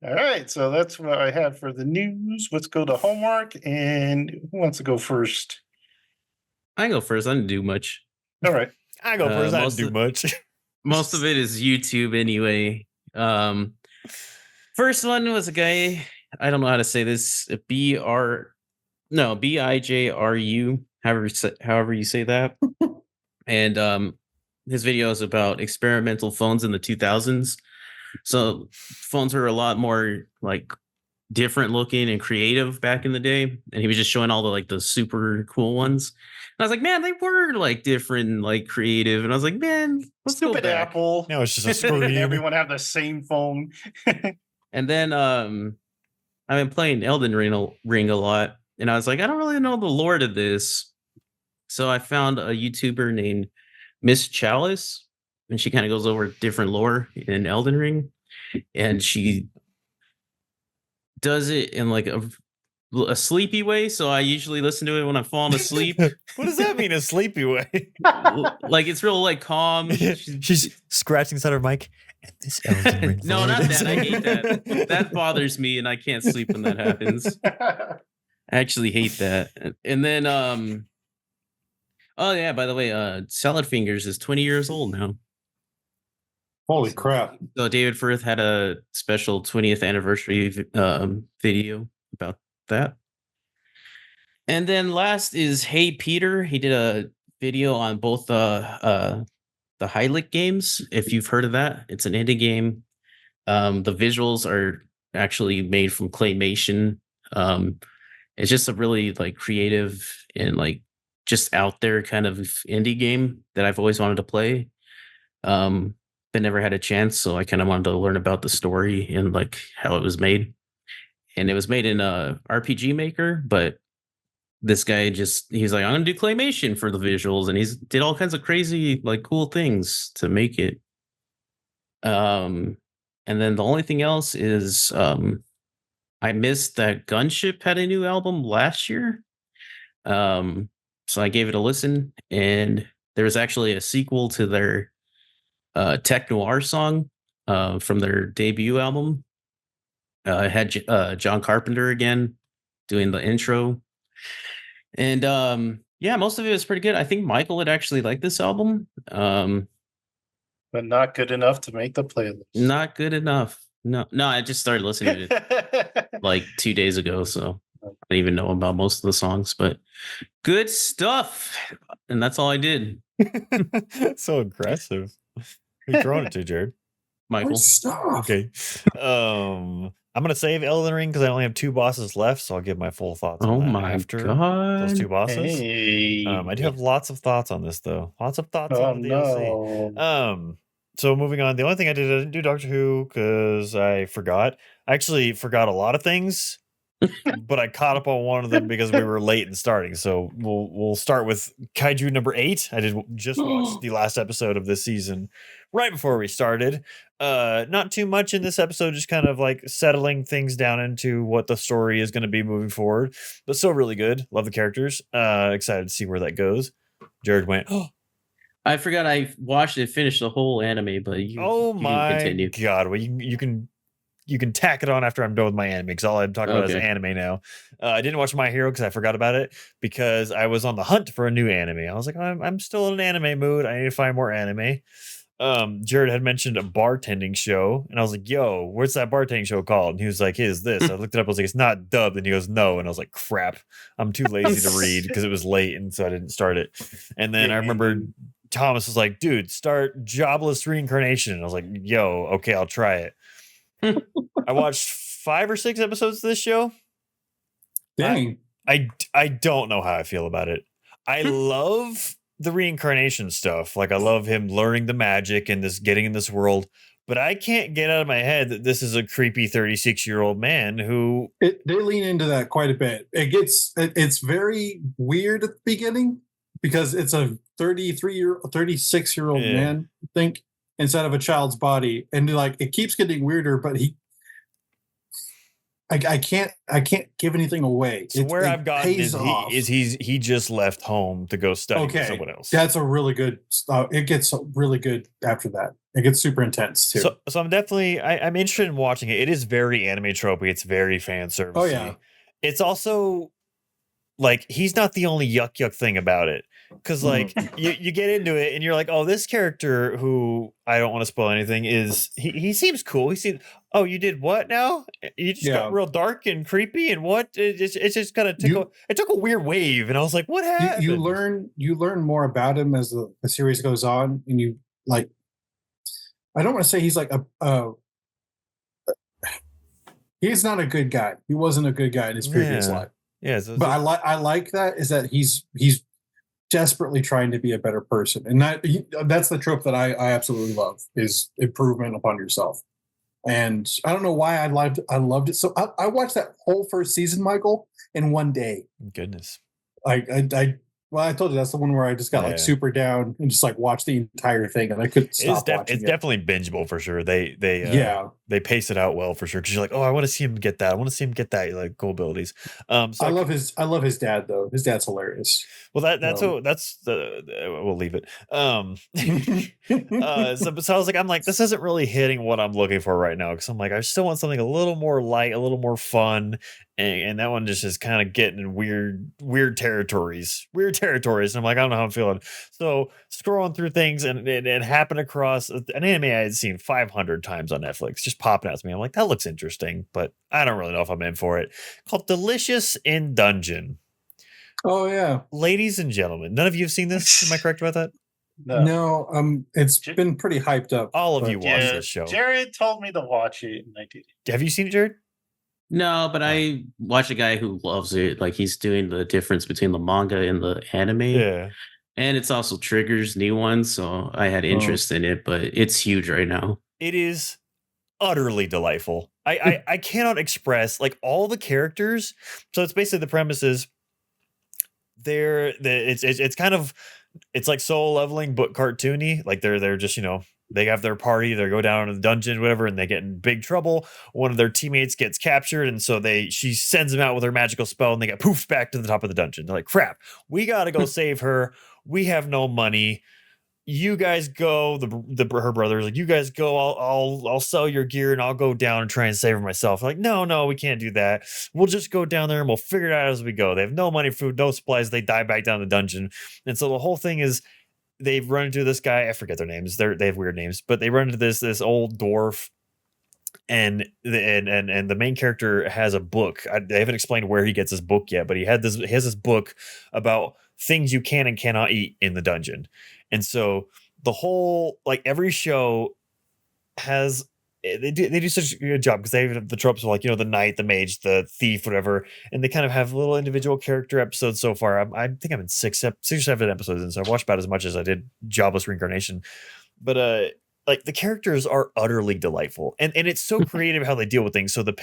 All right. So that's what I had for the news. Let's go to homework. And who wants to go first? I go first. I didn't do much. All right. I go first. I didn't most do of- much. Most of it is YouTube anyway. First one was a guy, I don't know how to say this, BIJRU, however you say that. And his video is about experimental phones in the 2000s. So phones were a lot more like different looking and creative back in the day, and he was just showing all the like the super cool ones. And I was like, man, they were like different and like creative. And I was like, man, let's go Stupid back. Apple. Now it's just a screen. Everyone have the same phone. And then I've been playing Elden Ring a lot, and I was like, I don't really know the lore to this. So I found a YouTuber named Miss Chalice, and she kind of goes over different lore in Elden Ring, and she does it in like a sleepy way. So I usually listen to it when I'm falling asleep. What does that mean, a sleepy way? Like it's real like calm. She's scratching inside her mic. And this Elden Ring No, lore not is- that. I hate that. That bothers me, and I can't sleep when that happens. I actually hate that. And then oh yeah, by the way, Salad Fingers is 20 years old now. Holy crap. So David Firth had a special 20th anniversary video about that. And then last is Hey Peter. He did a video on both the Hylic games. If you've heard of that, it's an indie game. The visuals are actually made from claymation. It's just a really like creative and like just out there kind of indie game that I've always wanted to play. But never had a chance, so I kind of wanted to learn about the story and like how it was made. And it was made in a RPG Maker, but this guy he's like, I'm gonna do claymation for the visuals, and he's did all kinds of crazy like cool things to make it. And then the only thing else is I missed that Gunship had a new album last year. So I gave it a listen, and there was actually a sequel to their tech noir song from their debut album. It had John Carpenter again doing the intro. And yeah, most of it was pretty good. I think Michael would actually like this album. But not good enough to make the playlist. Not good enough. No, I just started listening to it like 2 days ago, so I didn't even know about most of the songs, but good stuff. And that's all I did. So aggressive. Who you throwing it to, Jared? Michael. Stop. Okay. I'm gonna save Elden Ring because I only have 2 bosses left, so I'll give my full thoughts Oh on that my after god. those 2 bosses. Hey. I do have lots of thoughts on this though. Lots of thoughts Oh on the DLC. no. So moving on, the only thing I didn't do Doctor Who because I forgot. I actually forgot a lot of things, but I caught up on one of them because we were late in starting. So we'll start with Kaiju number 8. I did just watch the last episode of this season right before we started. Not too much in this episode, just kind of like settling things down into what the story is going to be moving forward. But still really good. Love the characters. Excited to see where that goes. Jared went, oh I forgot I watched and finished the whole anime, but you can my continue. god! Well, you can you can tack it on after I'm done with my anime, because all I'm talking about is Okay. anime now. I didn't watch My Hero because I forgot about it, because I was on the hunt for a new anime. I was like, I'm still in an anime mood. I need to find more anime. Jared had mentioned a bartending show, and I was like, yo, what's that bartending show called? And he was like, hey, is this? I looked it up. I was like, it's not dubbed. And he goes, no. And I was like, crap, I'm too lazy to read because it was late, and so I didn't start it. And then I remember Thomas was like, dude, start Jobless Reincarnation. And I was like, yo, okay, I'll try it. I watched 5 or 6 episodes of this show. Dang. I don't know how I feel about it. I love the reincarnation stuff. Like, I love him learning the magic and this getting in this world, but I can't get out of my head that this is a creepy 36-year-old man who They lean into that quite a bit. It's very weird at the beginning because it's a 36-year-old Yeah. man, I think, inside of a child's body, and like it keeps getting weirder. But I can't give anything away. So where I've gotten pays off. he just left home to go study with someone else. That's a really good. It gets really good after that. It gets super intense too. So I'm definitely I'm interested in watching it. It is very anime tropey. It's very fan service. Oh, yeah. It's also like he's not the only yuck thing about it. Because like you get into it and you're like, oh, this character who I don't want to spoil anything is he seems cool. He seems, oh, you did what now? You just got real dark and creepy, and what? It just kind of took a weird wave, and I was like, what happened? You learn more about him as the series goes on, and you like. I don't want to say he's like he's not a good guy. He wasn't a good guy in his previous life. Yeah, but I like that is that he's desperately trying to be a better person, and that's the trope that I absolutely love is improvement upon yourself. And I don't know why I loved it. So I watched that whole first season, Michael, in one day. Goodness. I told you that's the one where I just got like super down and just like watched the entire thing, and I couldn't stop watching it's definitely bingeable for sure. They pace it out well for sure. Because you're like, oh, I want to see him get that. I want to see him get that like cool abilities. So I love his dad though. His dad's hilarious. Well, we'll leave it. So I was like, this isn't really hitting what I'm looking for right now, because I'm like, I still want something a little more light, a little more fun, and that one just is kind of getting in weird territories. And I'm like, I don't know how I'm feeling. So scrolling through things, and it happened across an anime I had seen 500 times on Netflix, just popping out to me. I'm like, that looks interesting, but I don't really know if I'm in for it. Called Delicious in Dungeon. Oh yeah, ladies and gentlemen, none of you have seen this. Am I correct about that? No. It's been pretty hyped up. All of you watched this show. Jared told me to watch it, and I did. Have you seen it, Jared? No, but I watch a guy who loves it. Like, he's doing the difference between the manga and the anime. Yeah. And it's also triggers new ones, so I had interest in it, but it's huge right now. It is utterly delightful. I cannot express like all the characters. So it's basically the premise is it's kind of, it's like Soul Leveling but cartoony. Like they're just, they have their party, they go down in the dungeon, whatever, and they get in big trouble. One of their teammates gets captured, and so she sends them out with her magical spell, and they get poofed back to the top of the dungeon. They're like, crap, we gotta go save her. We have no money. You guys go. Her brother's like, you guys go. I'll sell your gear, and I'll go down and try and save her myself. Like, no, we can't do that. We'll just go down there and we'll figure it out as we go. They have no money, food, no supplies. They die back down the dungeon, and so the whole thing is they've run into this guy. I forget their names. They have weird names, but they run into this old dwarf, and the main character has a book. They haven't explained where he gets his book yet, but he has this book about things you can and cannot eat in the dungeon. And so the whole, like, every show has, they do such a good job because they have the tropes of, like, the knight, the mage, the thief, whatever, and they kind of have little individual character episodes so far. I think I'm in 6 or 7 episodes, and so I've watched about as much as I did Jobless Reincarnation. But like, the characters are utterly delightful, and it's so creative how they deal with things. So the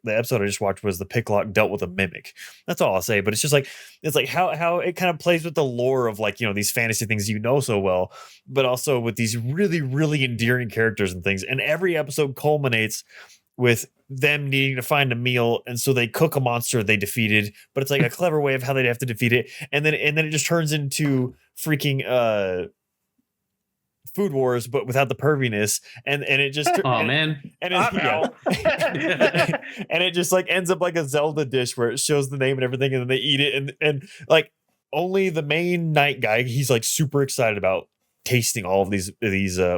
episode I just watched was the Picklock dealt with a mimic. That's all I'll say. But it's just like, it's like how it kind of plays with the lore of, like, these fantasy things so well, but also with these really, really endearing characters and things. And every episode culminates with them needing to find a meal, and so they cook a monster they defeated, but it's like a clever way of how they'd have to defeat it, and then it just turns into freaking Food Wars, but without the perviness, and it just Oh man. and I'm out. and it just like ends up like a Zelda dish where it shows the name and everything, and then they eat it, and like only the main night guy, he's like super excited about tasting all of these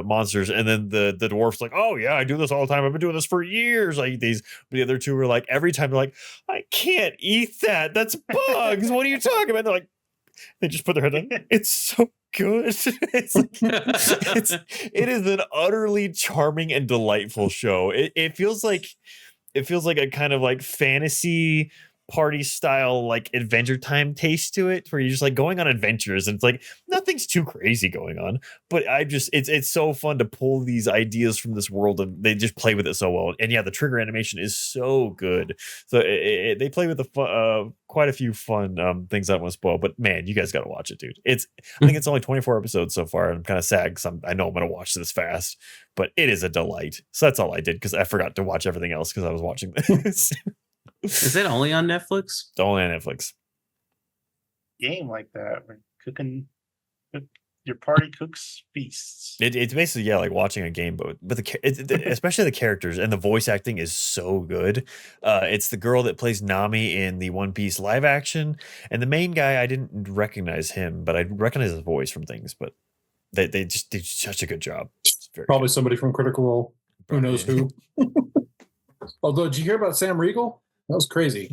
monsters, and then the dwarf's like, oh yeah, I do this all the time, I've been doing this for years, I eat these. But the other two are like, every time they're like, I can't eat that, that's bugs, what are you talking about? They're like, they just put their head on. It's so good. It's like, it is an utterly charming and delightful show. It feels like a kind of like fantasy party style like Adventure Time taste to it, where you're just like going on adventures and it's like nothing's too crazy going on, but I just it's so fun to pull these ideas from this world, and they just play with it so well. And yeah, the trigger animation is so good, so they play with the quite a few fun things. I won't spoil, but man, you guys got to watch it, dude. I think it's only 24 episodes so far, and I'm kind of sad because I know I'm gonna watch this fast, but it is a delight. So that's all I did, because I forgot to watch everything else because I was watching this. Is it only on Netflix? It's only on Netflix. Game like that, where your party cooks feasts. It's basically, yeah, like watching a game, but especially the characters and the voice acting is so good. It's the girl that plays Nami in the One Piece live action, and the main guy, I didn't recognize him, but I recognize his voice from things. But they just did such a good job. Probably somebody from Critical Role. Who knows who? Although, did you hear about Sam Riegel? That was crazy.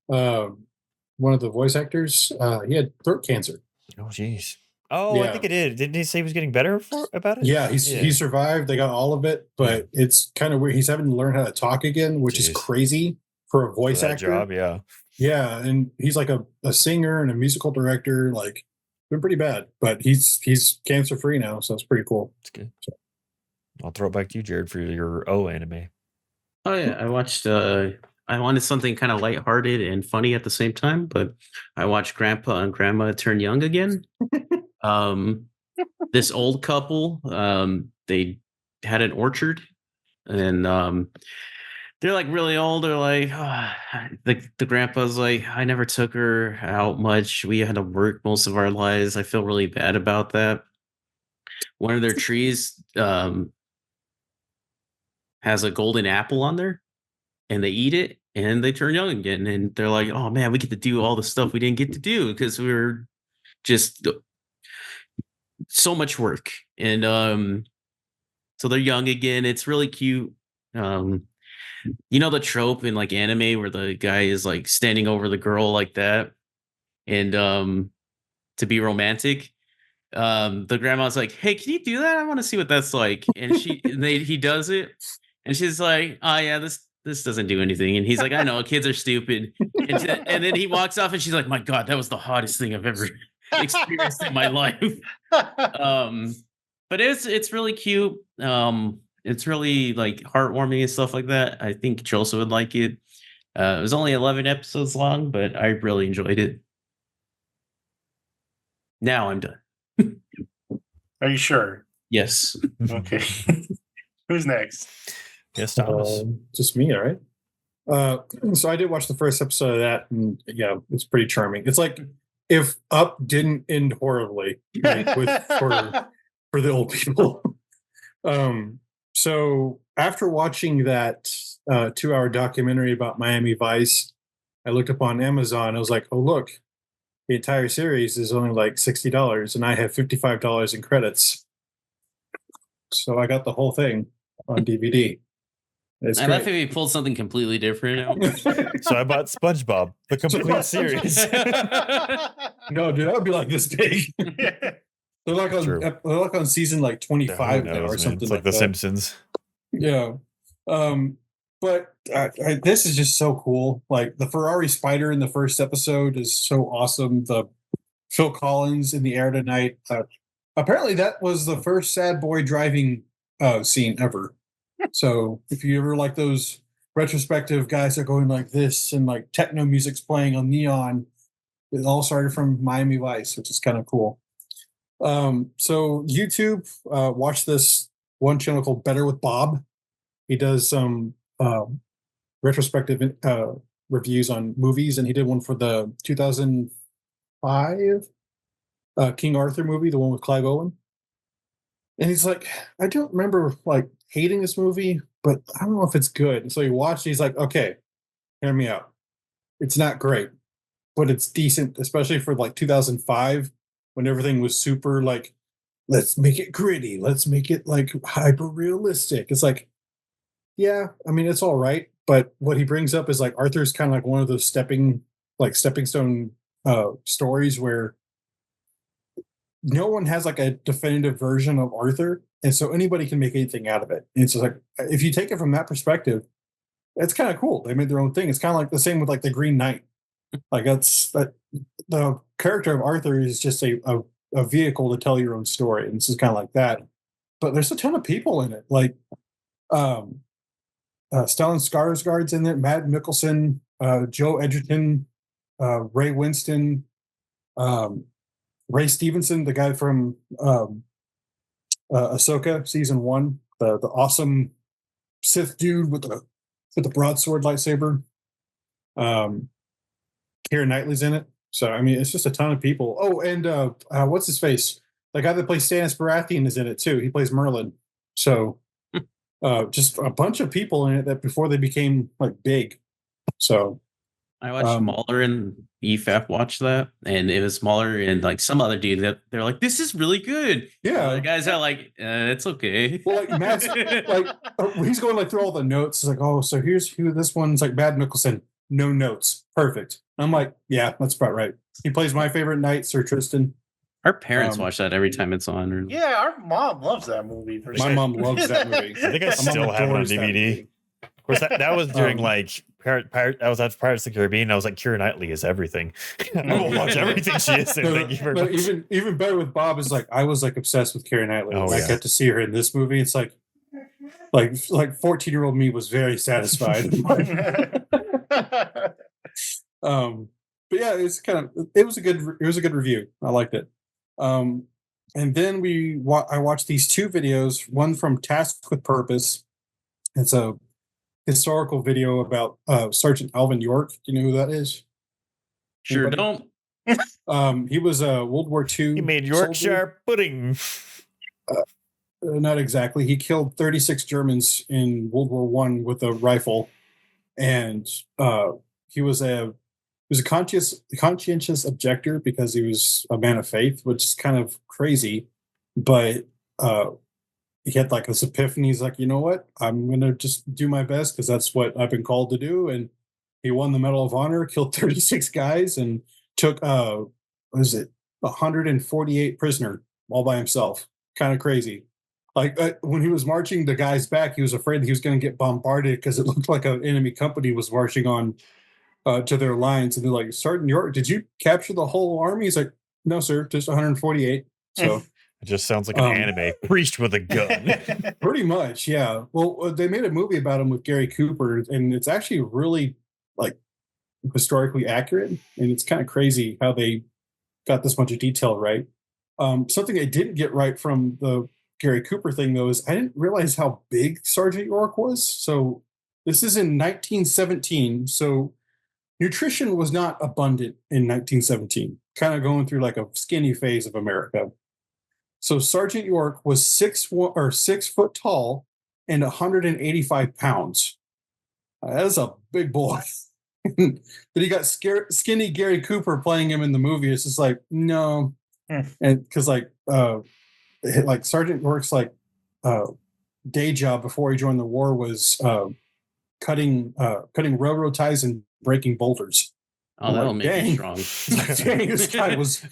One of the voice actors, he had throat cancer. Oh, jeez. Oh, Yeah. I think it did. Didn't he say he was getting better about it? Yeah, he survived. They got all of it, but it's kind of weird. He's having to learn how to talk again, which is crazy for a voice actor. Job, yeah. Yeah, and he's like a singer and a musical director. Like, been pretty bad, but he's cancer free now, so it's pretty cool. It's good. I'll throw it back to you, Jared, for your O anime. Oh yeah, I watched. I wanted something kind of lighthearted and funny at the same time, but I watched Grandpa and Grandma Turn Young Again. This old couple, they had an orchard, and they're like really old. They're like, the grandpa's like, I never took her out much. We had to work most of our lives. I feel really bad about that. One of their trees has a golden apple on there, and they eat it and they turn young again. And they're like, oh man, we get to do all the stuff we didn't get to do because we were just so much work. And so they're young again. It's really cute. You know the trope in like anime where the guy is like standing over the girl like that, and to be romantic. The grandma's like, hey, can you do that? I want to see what that's like. And he does it, and she's like, oh yeah, this doesn't do anything. And he's like, I know, kids are stupid. And then he walks off, and she's like, my God, that was the hottest thing I've ever experienced in my life. But it's really cute. It's really like heartwarming and stuff like that. I think Joseph would like it. It was only 11 episodes long, but I really enjoyed it. Now I'm done. Are you sure? Yes. Okay. Who's next? Yes, Thomas. Just me, all right. So I did watch the first episode of that, and yeah, it's pretty charming. It's like if Up didn't end horribly, right, for the old people. So after watching that 2-hour documentary about Miami Vice, I looked up on Amazon. I was like, oh look, the entire series is only like $60, and I have $55 in credits. So I got the whole thing on DVD. It's I love if he pulled something completely different out. So I bought SpongeBob, the complete series. No, dude, that would be like this big. They're like on season like 25 now or something. It's like The Simpsons. Yeah. But this is just so cool. Like the Ferrari Spider in the first episode is so awesome. The Phil Collins in the air tonight. Apparently that was the first sad boy driving scene ever. So if you ever like those retrospective guys that are going like this and like techno music's playing on neon, it all started from Miami Vice, which is kind of cool. So YouTube, watch this one channel called Better with Bob. He does some retrospective reviews on movies, and he did one for the 2005 King Arthur movie, the one with Clive Owen. And he's like, I don't remember like hating this movie, but I don't know if it's good. And so he watched. He's like, okay, hear me out. It's not great, but it's decent, especially for like 2005 when everything was super like, let's make it gritty, let's make it like hyper realistic. It's like, yeah, I mean, it's all right, but what he brings up is like Arthur's kind of like one of those stepping stone stories where no one has like a definitive version of Arthur, and so anybody can make anything out of it. And it's just like if you take it from that perspective, it's kind of cool. They made their own thing. It's kind of like the same with like the Green Knight. Like that's that the character of Arthur is just a vehicle to tell your own story, and this is kind of like that. But there's a ton of people in it, like um, Stellan Skarsgård's in it, Matt Mickelson, Joe Edgerton, Ray Winston, um, Ray Stevenson, the guy from Ahsoka season one, the awesome Sith dude with the broadsword lightsaber. Um, Keira Knightley's in it. So I mean, it's just a ton of people. Oh, and what's his face? The guy that plays Stannis Baratheon is in it too. He plays Merlin. So just a bunch of people in it that before they became like big. So I watched Mahler and EFAP watch that, and it was Mahler and like some other dude that they're like, "This is really good." yeah, The guys are like, "It's okay." well, like Matt's like he's going like through all the notes. It's like, oh, so here's who this one's like. Matt Mickelson, no notes, perfect. I'm like, yeah, that's about right. He plays my favorite knight, Sir Tristan. Our parents watch that every time it's on. Or... Yeah, our mom loves that movie. My mom loves that movie. I think I My still mom have it on adores that DVD. movie. Of course, that was during like I was at Pirates of the Caribbean. I was like, Keira Knightley is everything. I will watch everything she is in. No, Thank you very but much. even better with Bob is like I was like obsessed with Keira Knightley. Oh, I yeah. got to see her in this movie. It's like 14-year-old me was very satisfied. But yeah, it was a good review. I liked it. And then I watched these two videos. One from Task with Purpose. It's a historical video about Sergeant Alvin York. Do you know who that is? Sure Anybody? don't. He was a World War II. He made soldier. Yorkshire pudding. Not exactly. He killed 36 Germans in World War One with a rifle, and he was a conscientious objector because he was a man of faith, which is kind of crazy. But he had like this epiphany. He's like, you know what? I'm gonna just do my best because that's what I've been called to do. And he won the Medal of Honor, killed 36 guys, and took 148 prisoner all by himself. Kind of crazy. Like when he was marching the guys back, he was afraid he was going to get bombarded because it looked like an enemy company was marching on to their lines, and they're like, Sergeant York, did you capture the whole army? He's like, no, sir, just 148. So it just sounds like an anime priest with a gun. Pretty much, yeah. Well, they made a movie about him with Gary Cooper, and it's actually really like historically accurate, and it's kind of crazy how they got this much of detail right. Something I didn't get right from the Gary Cooper thing, though, is I didn't realize how big Sergeant York was. So this is in 1917. So nutrition was not abundant in 1917, kind of going through like a skinny phase of America. So Sergeant York was 6 foot tall and 185 pounds. That is a big boy. But he got skinny Gary Cooper playing him in the movie. It's just like, no. And because like Sergeant York's like day job before he joined the war was cutting railroad ties and breaking boulders. Oh, that'll make you strong. Dang, this guy was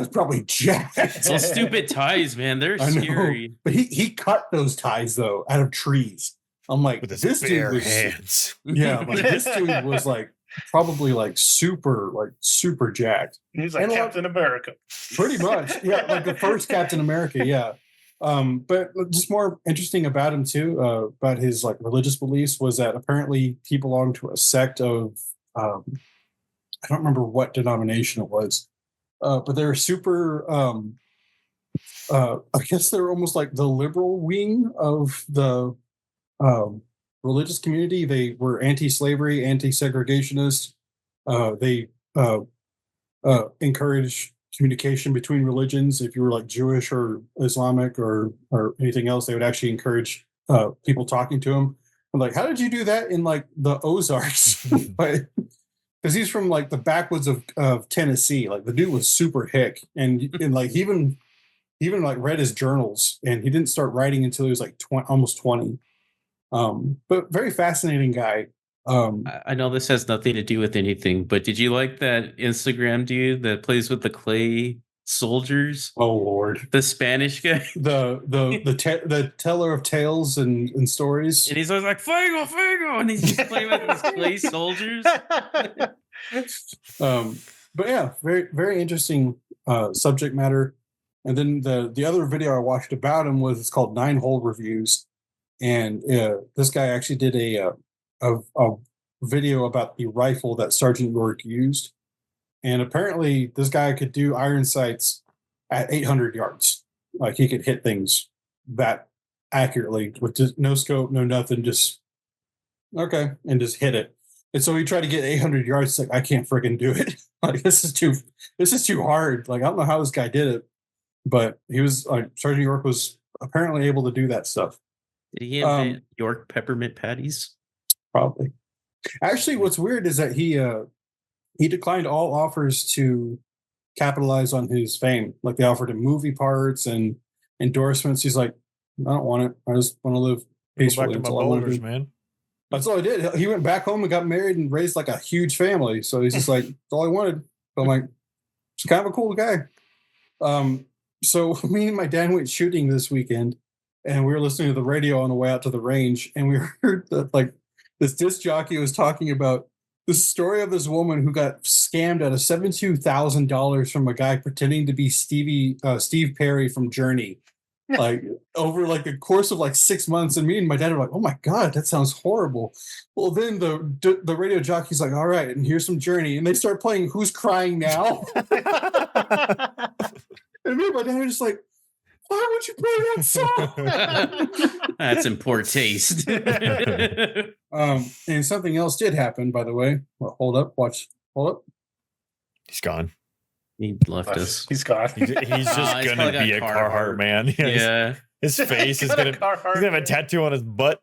probably jacked. Those stupid ties, man, they're scary. But he cut those ties though out of trees. I'm like, With his this bare dude was hands. yeah, like this dude was like probably like super jacked. He's like Captain America. Pretty much, yeah, like the first Captain America, yeah. But just more interesting about him too, about his like religious beliefs was that apparently he belonged to a sect of I don't remember what denomination it was, but they're super. I guess they're almost like the liberal wing of the religious community. They were anti-slavery, anti-segregationist. They encouraged communication between religions. If you were like Jewish or Islamic or anything else, they would actually encourage people talking to him. I'm like, how did you do that in like the Ozarks? Because he's from like the backwoods of Tennessee. Like the dude was super hick, and like he even like read his journals, and he didn't start writing until he was like almost 20. But very fascinating guy. I know this has nothing to do with anything, but did you like that Instagram dude that plays with the clay soldiers? Oh Lord, The Spanish guy. the teller of tales and stories. And he's always like, Fuego, Fuego! And he's just playing with these clay soldiers. But yeah, very very interesting subject matter. And then the other video I watched about him was, it's called 9-Hole Reviews, and this guy actually did a video about the rifle that Sergeant York used, and apparently this guy could do iron sights at 800 yards. Like he could hit things that accurately with just no scope, no nothing, just okay, and just hit it. And so he tried to get 800 yards. Like, I can't freaking do it. Like this is too hard. Like I don't know how this guy did it, but he was like, Sergeant York was apparently able to do that stuff. Did he invent York peppermint patties? Probably. Actually, what's weird is that he declined all offers to capitalize on his fame. Like they offered him movie parts and endorsements. He's like, I don't want it. I just want to live Go peacefully. back to my That's all I want to boulders, do. man. That's all I did. He went back home and got married and raised like a huge family. So he's just like, that's all I wanted. So I'm like, he's kind of a cool guy. So me and my dad went shooting this weekend, and we were listening to the radio on the way out to the range, and we heard that like this disc jockey was talking about the story of this woman who got scammed out of $72,000 from a guy pretending to be Steve Perry from Journey, like over like a course of like 6 months. And me and my dad were like, "Oh my god, that sounds horrible." Well, then the radio jockey's like, "All right, and here's some Journey," and they start playing "Who's Crying Now." And me and my dad were just like, why would you play that song? That's in poor taste. And something else did happen, by the way. Well, hold up. He's gone. He left us. He's gone. He's just he's gonna probably be a got Carhartt Carhartt. man. Yeah. His face is Got a gonna. He's Carhartt gonna have a man. tattoo on his butt.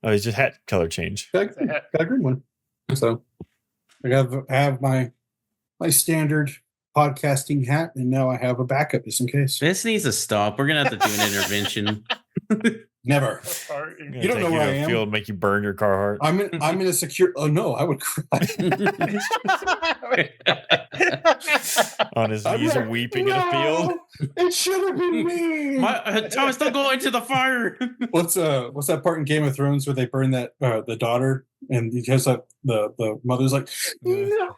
Oh, he's just hat color change. Got a green one. So I have my standard podcasting hat, and now I have a backup just in case. This needs to stop. We're gonna have to do an intervention. Never. I'm You don't gonna know take where to I a am. field, make you burn your Carhartt. I'm in a secure. Oh no, I would cry. On his I'm knees, like, weeping in a field. "No, It should have been me. Thomas, don't go into the fire. What's that part in Game of Thrones where they burn that the daughter, and because the mother's like, no.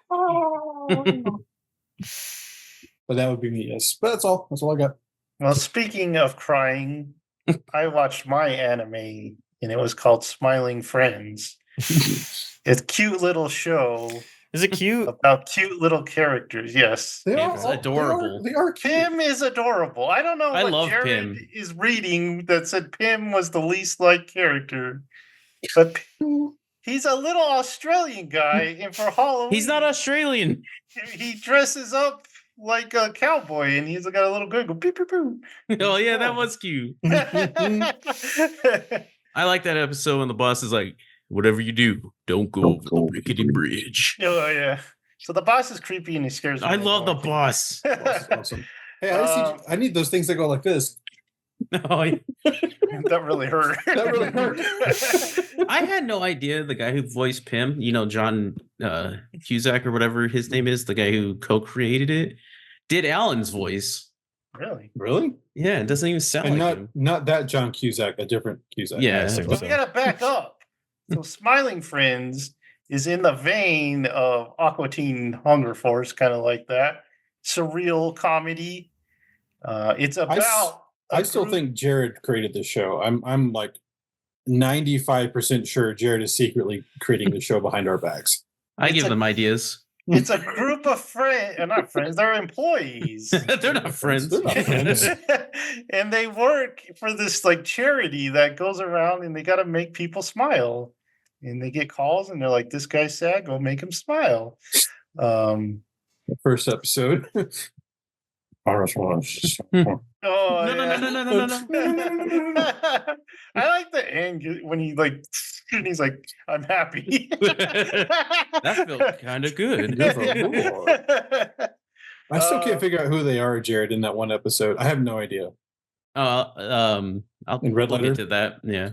But that would be me, yes. But that's all I got. Well, speaking of crying, I watched my anime, and it was called Smiling Friends. It's a cute little show Is it cute? about cute little characters. Yes. It's adorable. They are cute. Pim is adorable. I don't know I what love Jared Pim. is reading that said Pim was the least liked character. But he's a little Australian guy, and for Halloween, He's not Australian. he dresses up like a cowboy, and he's got a little giggle. Pew, pew, pew. Oh yeah, that was cute. I like that episode when the boss is like, "Whatever you do, don't go over the rickety bridge." Oh yeah. So the boss is creepy and he scares me. I love the boss. That's awesome. Hey, I need those things that go like this. Oh, yeah. That really hurt. That really hurt. I had no idea the guy who voiced Pim, John Cusack or whatever his name is, the guy who co-created it, did Alan's voice. Really? Really? Yeah, it doesn't even sound And like him. not that John Cusack, a different Cusack. Yeah. I assume But so. we gotta back up. So Smiling Friends is in the vein of Aqua Teen Hunger Force, kind of like that. Surreal comedy. It's about I still think Jared created the show. I'm like 95% sure Jared is secretly creating the show behind our backs. I It's give a- them ideas. it's a group of friends, not friends, they're employees. They're not friends. They're not friends. And they work for this like charity that goes around and they got to make people smile. And they get calls and they're like, this guy's sad, go make him smile. The first episode. Oh, No, no, yeah. no, no, no, no, no. I like the end when he like and he's like, "I'm happy." That felt kind of good. I still can't figure out who they are, Jared, in that one episode. I have no idea. I'll In red we'll letter? get to that. Yeah.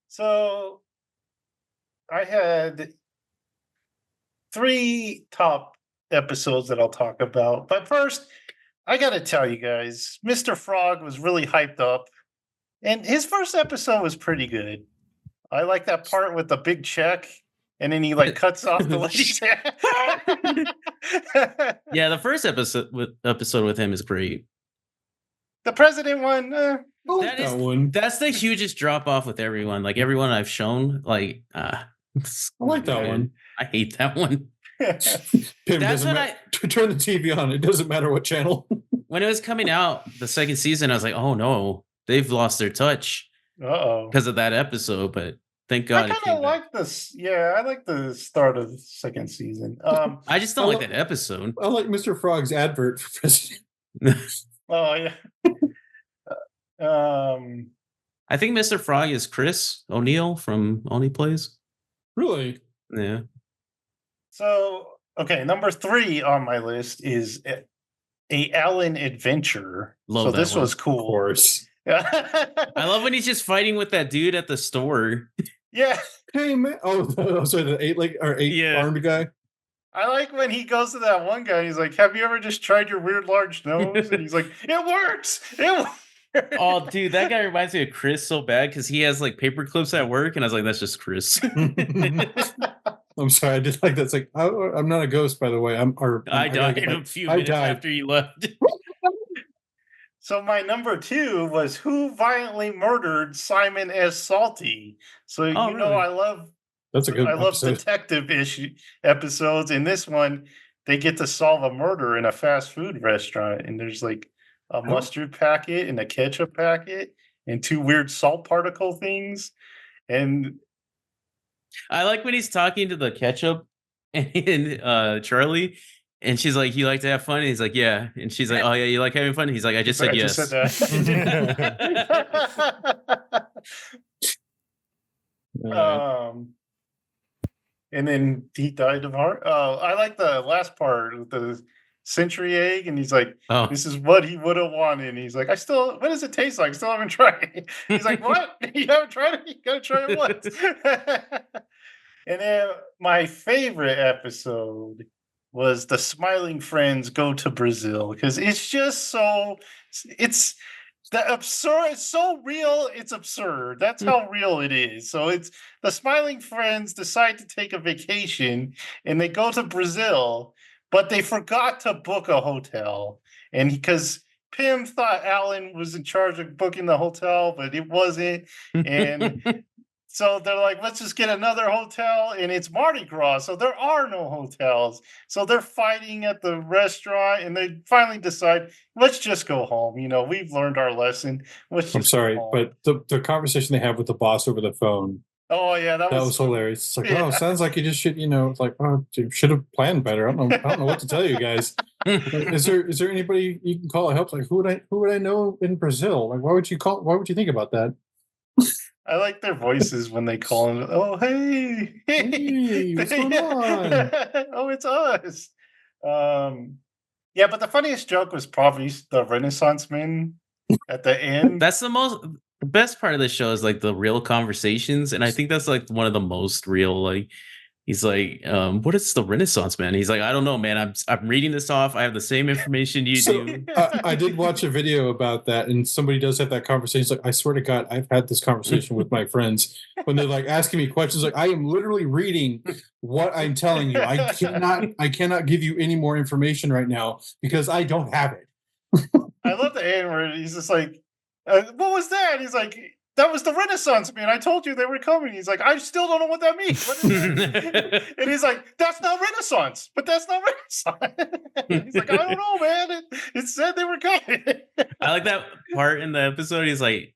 So I had 3 top episodes that I'll talk about. But first, I got to tell you guys, Mr. Frog was really hyped up. And his first episode was pretty good. I like that part with the big check and then he like cuts off the lady's head. Yeah, the first episode with him is great. The president one, I like That is that one. that's the hugest drop off with everyone. Like everyone I've shown, like I like that one. I hate that one. Pim That's doesn't what matter. Turn the TV on. It doesn't matter what channel. When it was coming out, the second season, I was like, oh no, they've lost their touch uh-oh. because of that episode. But thank I God it kind came of back. like this. Yeah, I like the start of the second season. I just don't I like lo- that episode. I like Mr. Frog's advert for president. Oh yeah. I think Mr. Frog is Chris O'Neill from Only Plays. Really? Yeah. So okay, number 3 on my list is a Alan adventure. Love so that this one. was Of cool. course. I love when he's just fighting with that dude at the store. Yeah, Hey man. Oh, sorry, the 8 Yeah. armed guy. I like when he goes to that one guy. And he's like, "Have you ever just tried your weird large nose?" And he's like, "It works. It works." Oh, dude, that guy reminds me of Chris so bad because he has like paper clips at work, and I was like, that's just Chris. I'm sorry, I did like that. It's like I'm not a ghost, by the way. I gotta died get a few I minutes died. after you left. So my number 2 was who violently murdered Simon S. Salty. So Oh, you know really? I love That's a good episode. detective issue episodes. In this one, they get to solve a murder in a fast food restaurant, and there's like a mustard packet and a ketchup packet and 2 weird salt particle things. And I like when he's talking to the ketchup and Charlie, and she's like, "You like to have fun?" And he's like, "Yeah." And she's like, "Oh yeah, you like having fun?" And he's like, "I just said yes." said that. And then he died of heart. Oh, I like the last part with the century egg, and he's like, Oh, "This is what he would have wanted." And he's like, what does it taste like? I still haven't tried it." He's like, "What? You haven't tried it? You gotta try it once." And then my favorite episode was the Smiling Friends Go to Brazil because it's just it's the absurd. It's so real. It's absurd. That's how real it is. So it's the Smiling Friends decide to take a vacation and they go to Brazil, but they forgot to book a hotel. And because Pim thought Alan was in charge of booking the hotel, but it wasn't. And so they're like, let's just get another hotel, and it's Mardi Gras, so there are no hotels. So they're fighting at the restaurant, and they finally decide, let's just go home. You know, we've learned our lesson. Let's I'm just go sorry, home. but the conversation they have with the boss over the phone, Oh yeah, that that was was hilarious. It's like, yeah. oh, sounds like you just should, it's like, oh, you should have planned better. I don't know what to tell you guys. Like, is there anybody you can call to help? Like, who would I know in Brazil? Like, why would you think about that? I like their voices when they call him. Oh hey, Hey, what's going on? Oh, it's us. Yeah, but the funniest joke was probably the Renaissance man at the end. that's the best part of the show is like the real conversations, and I think that's like one of the most real. Like he's like, "What is the Renaissance man?" He's like, "I don't know, man. I'm reading this off. I have the same information you So, do." I did watch a video about that, and somebody does have that conversation. It's like, I swear to God, I've had this conversation with my friends when they're like asking me questions. Like, I am literally reading what I'm telling you. I cannot give you any more information right now because I don't have it. I love the end where he's just like, "What was that?" He's like, "That was the Renaissance man. I told you they were coming." He's like, "I still don't know what that means." What is that? And he's like, "That's not Renaissance, but that's not Renaissance." He's like, "I don't know, man. It said they were coming." I like that part in the episode. He's like,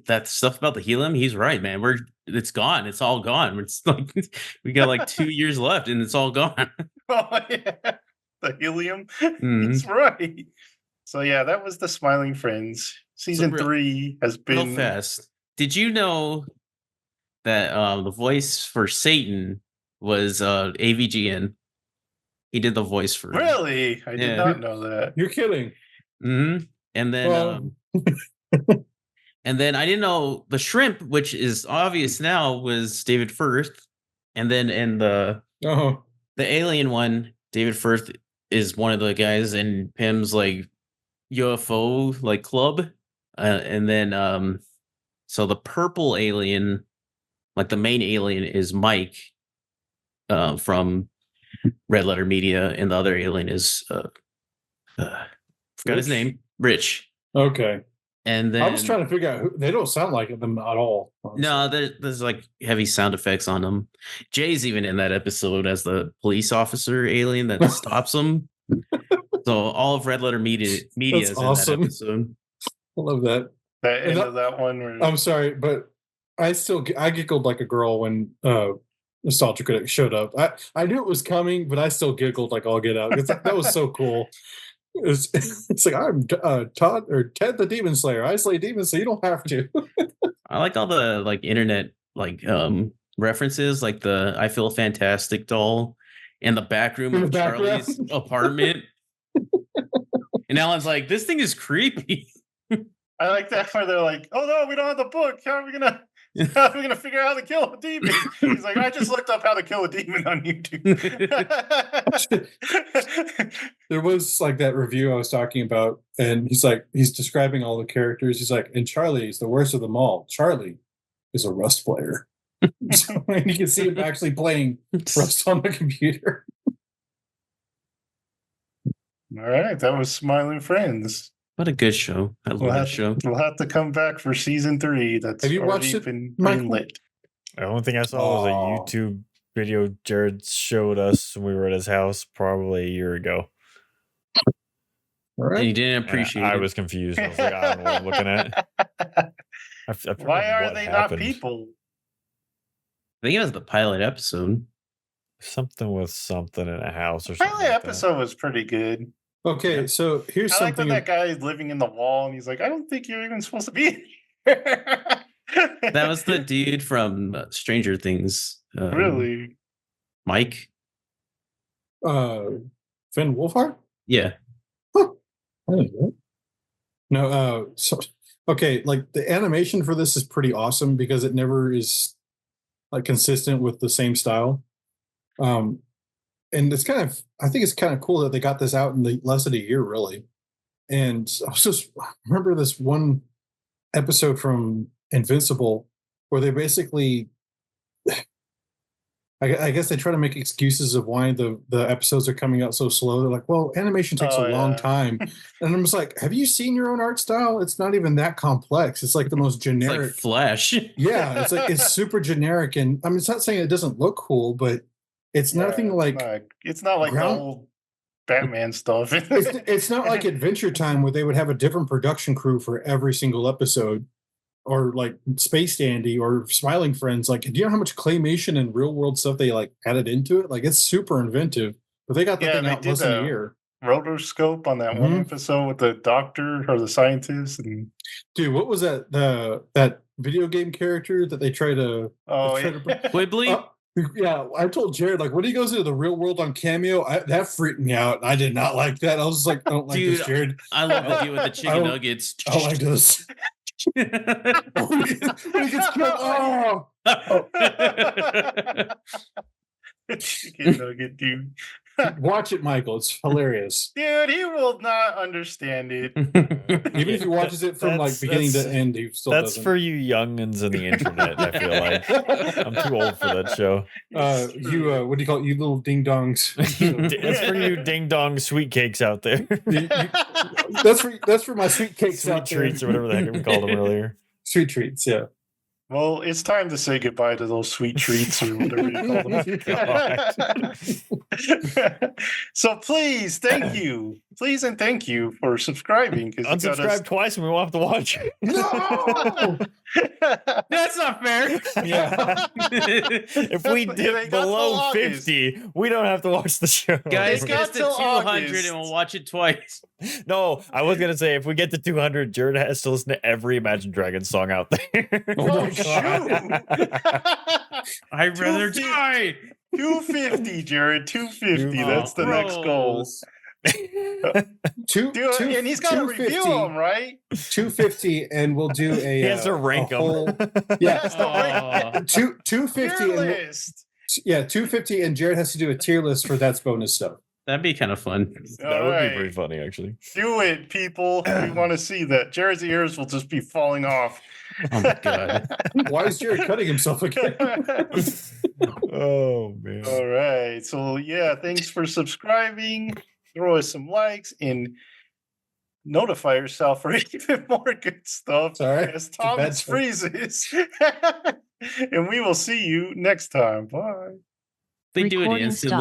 that stuff about the helium. He's right, man. It's gone. It's all gone. It's like we got like 2 years left, and it's all gone. Oh yeah, the helium. Mhm. He's right. So yeah, that was the Smiling Friends. Season real- 3 has Real been fast. Did you know that the voice for Satan was AVGN? He did the voice for really. I did Yeah. not know that. You're kidding. Mm-hmm. And then Well- and then I didn't know the shrimp, which is obvious now, was David Firth. And then in the Oh, alien one, David Firth is one of the guys in Pym's like UFO like club. And then so the purple alien, like the main alien, is Mike from Red Letter Media, and the other alien is forgot his Rich? name, Rich. okay. And then I was trying to figure out who they don't sound like them at all. honestly. no, there's like heavy sound effects on them. Jay's even in that episode as the police officer alien that stops him. So all of Red Letter Media is awesome. in that episode. I love that. That And end that- of that one where I'm sorry, but I giggled like a girl when Nostalgia Critic showed up. I knew it was coming, but I still giggled like all get out. That was so cool. It's like I'm Todd or Ted the Demon Slayer. I slay demons, so you don't have to. I like all the like internet like references, like the I Feel Fantastic doll in the back room In of the background. Charlie's apartment. And Alan's like, this thing is creepy. I like that where they're like, "Oh no, we don't have the book. How are we gonna figure out how to kill a demon?" He's like, "I just looked up how to kill a demon on YouTube." There was like that review I was talking about, and he's describing all the characters. He's like, and Charlie's the worst of them all. Charlie is a Rust player. So, and you can see him actually playing Rust on the computer. All right, that was Smiling Friends. What a good show. I love that show. We'll have to come back for season 3. That's Have you already watched it, been Michael? greenlit. The only thing I saw was Aw. a YouTube video Jared showed us when we were at his house probably a year ago. All And you right. didn't And appreciate I it. was confused. I was like, I don't know what I'm looking at. I forget Why are what they happened. not people? I think it was the pilot episode. Something with something in a house or something. Pilot like that. episode was pretty good. Okay, so here's I like when something. that guy is living in the wall and he's like, "I don't think you're even supposed to be here." That was the dude from Stranger Things. really. Mike. Finn Wolfhard? Yeah. I didn't know. No, so okay, like the animation for this is pretty awesome because it never is like consistent with the same style. And it's I think it's kind of cool that they got this out in less than a year, really. And I remember this one episode from Invincible where they basically, I guess they try to make excuses of why the episodes are coming out so slow. They're like, well, animation takes Oh, a long yeah. time. And I'm just like, have you seen your own art style? It's not even that complex. It's like the most It's generic. like Flash. Yeah, it's super generic. And I mean, it's not saying it doesn't look cool, but it's Yeah, nothing like it's not like ground- the old Batman stuff. it's not like Adventure Time where they would have a different production crew for every single episode, or like Space Dandy or Smiling Friends. Like, do you know how much claymation and real world stuff they like added into it? Like, it's super inventive. But they got the Yeah, thing they out did less than a the- year. Rotoscope on that one Mhm. episode with the doctor or the scientist, and Dude, what was that? That video game character that they try to. oh Try to- yeah. Quibbly. Yeah, I told Jared, like, when he goes into the real world on Cameo, that freaked me out. I did not like that. I was like, I don't like this, Dude, Jared. I love the dude with the chicken don't- nuggets. I don't like this. When he gets killed, oh! Chicken nugget, dude. Watch it, Michael. It's hilarious. Dude, he will not understand it. Even if he watches it from like That's- beginning to that's- end, he still That's doesn't. for you youngins in the internet, I feel like. I'm too old for that show. What do you call it? You little ding dongs. That's for you ding dong sweet cakes out there. That's for my sweet cakes Sweet out there. treats or whatever the heck we called them earlier. Sweet treats, yeah. Well, it's time to say goodbye to those sweet treats or whatever you call them. So please, thank you. Please and thank you for subscribing. 'cause you got Unsubscribe twice and we won't have to watch it. No! That's not fair. Yeah. If we They dip got till below August. 50, we don't have to watch the show. Guys, They get got us to till 200 August. and we'll watch it twice. No, I was gonna say if we get to 200, Jared has to listen to every Imagine Dragons song out there. Oh Oh, my God. I'd rather 250. die. 250, Jared. 250. That's the next goal. Gross. And he's got to review them, right? 250, and we'll do a. He has to rank a 'em. whole- He Yeah. has to rank 250, tier and list. 250, and Jared has to do a tier list for that's bonus stuff. That'd be kind of fun. That would be pretty funny, actually. Do it, people. We want to see that. Jared's ears will just be falling off. Oh my God. Why is Jared cutting himself again? Oh man. All right. So yeah, thanks for subscribing. Throw us some likes and notify yourself for even more good stuff Sorry, as it's a bad Thomas joke. freezes. And we will see you next time. Bye. They do it Recording instantly.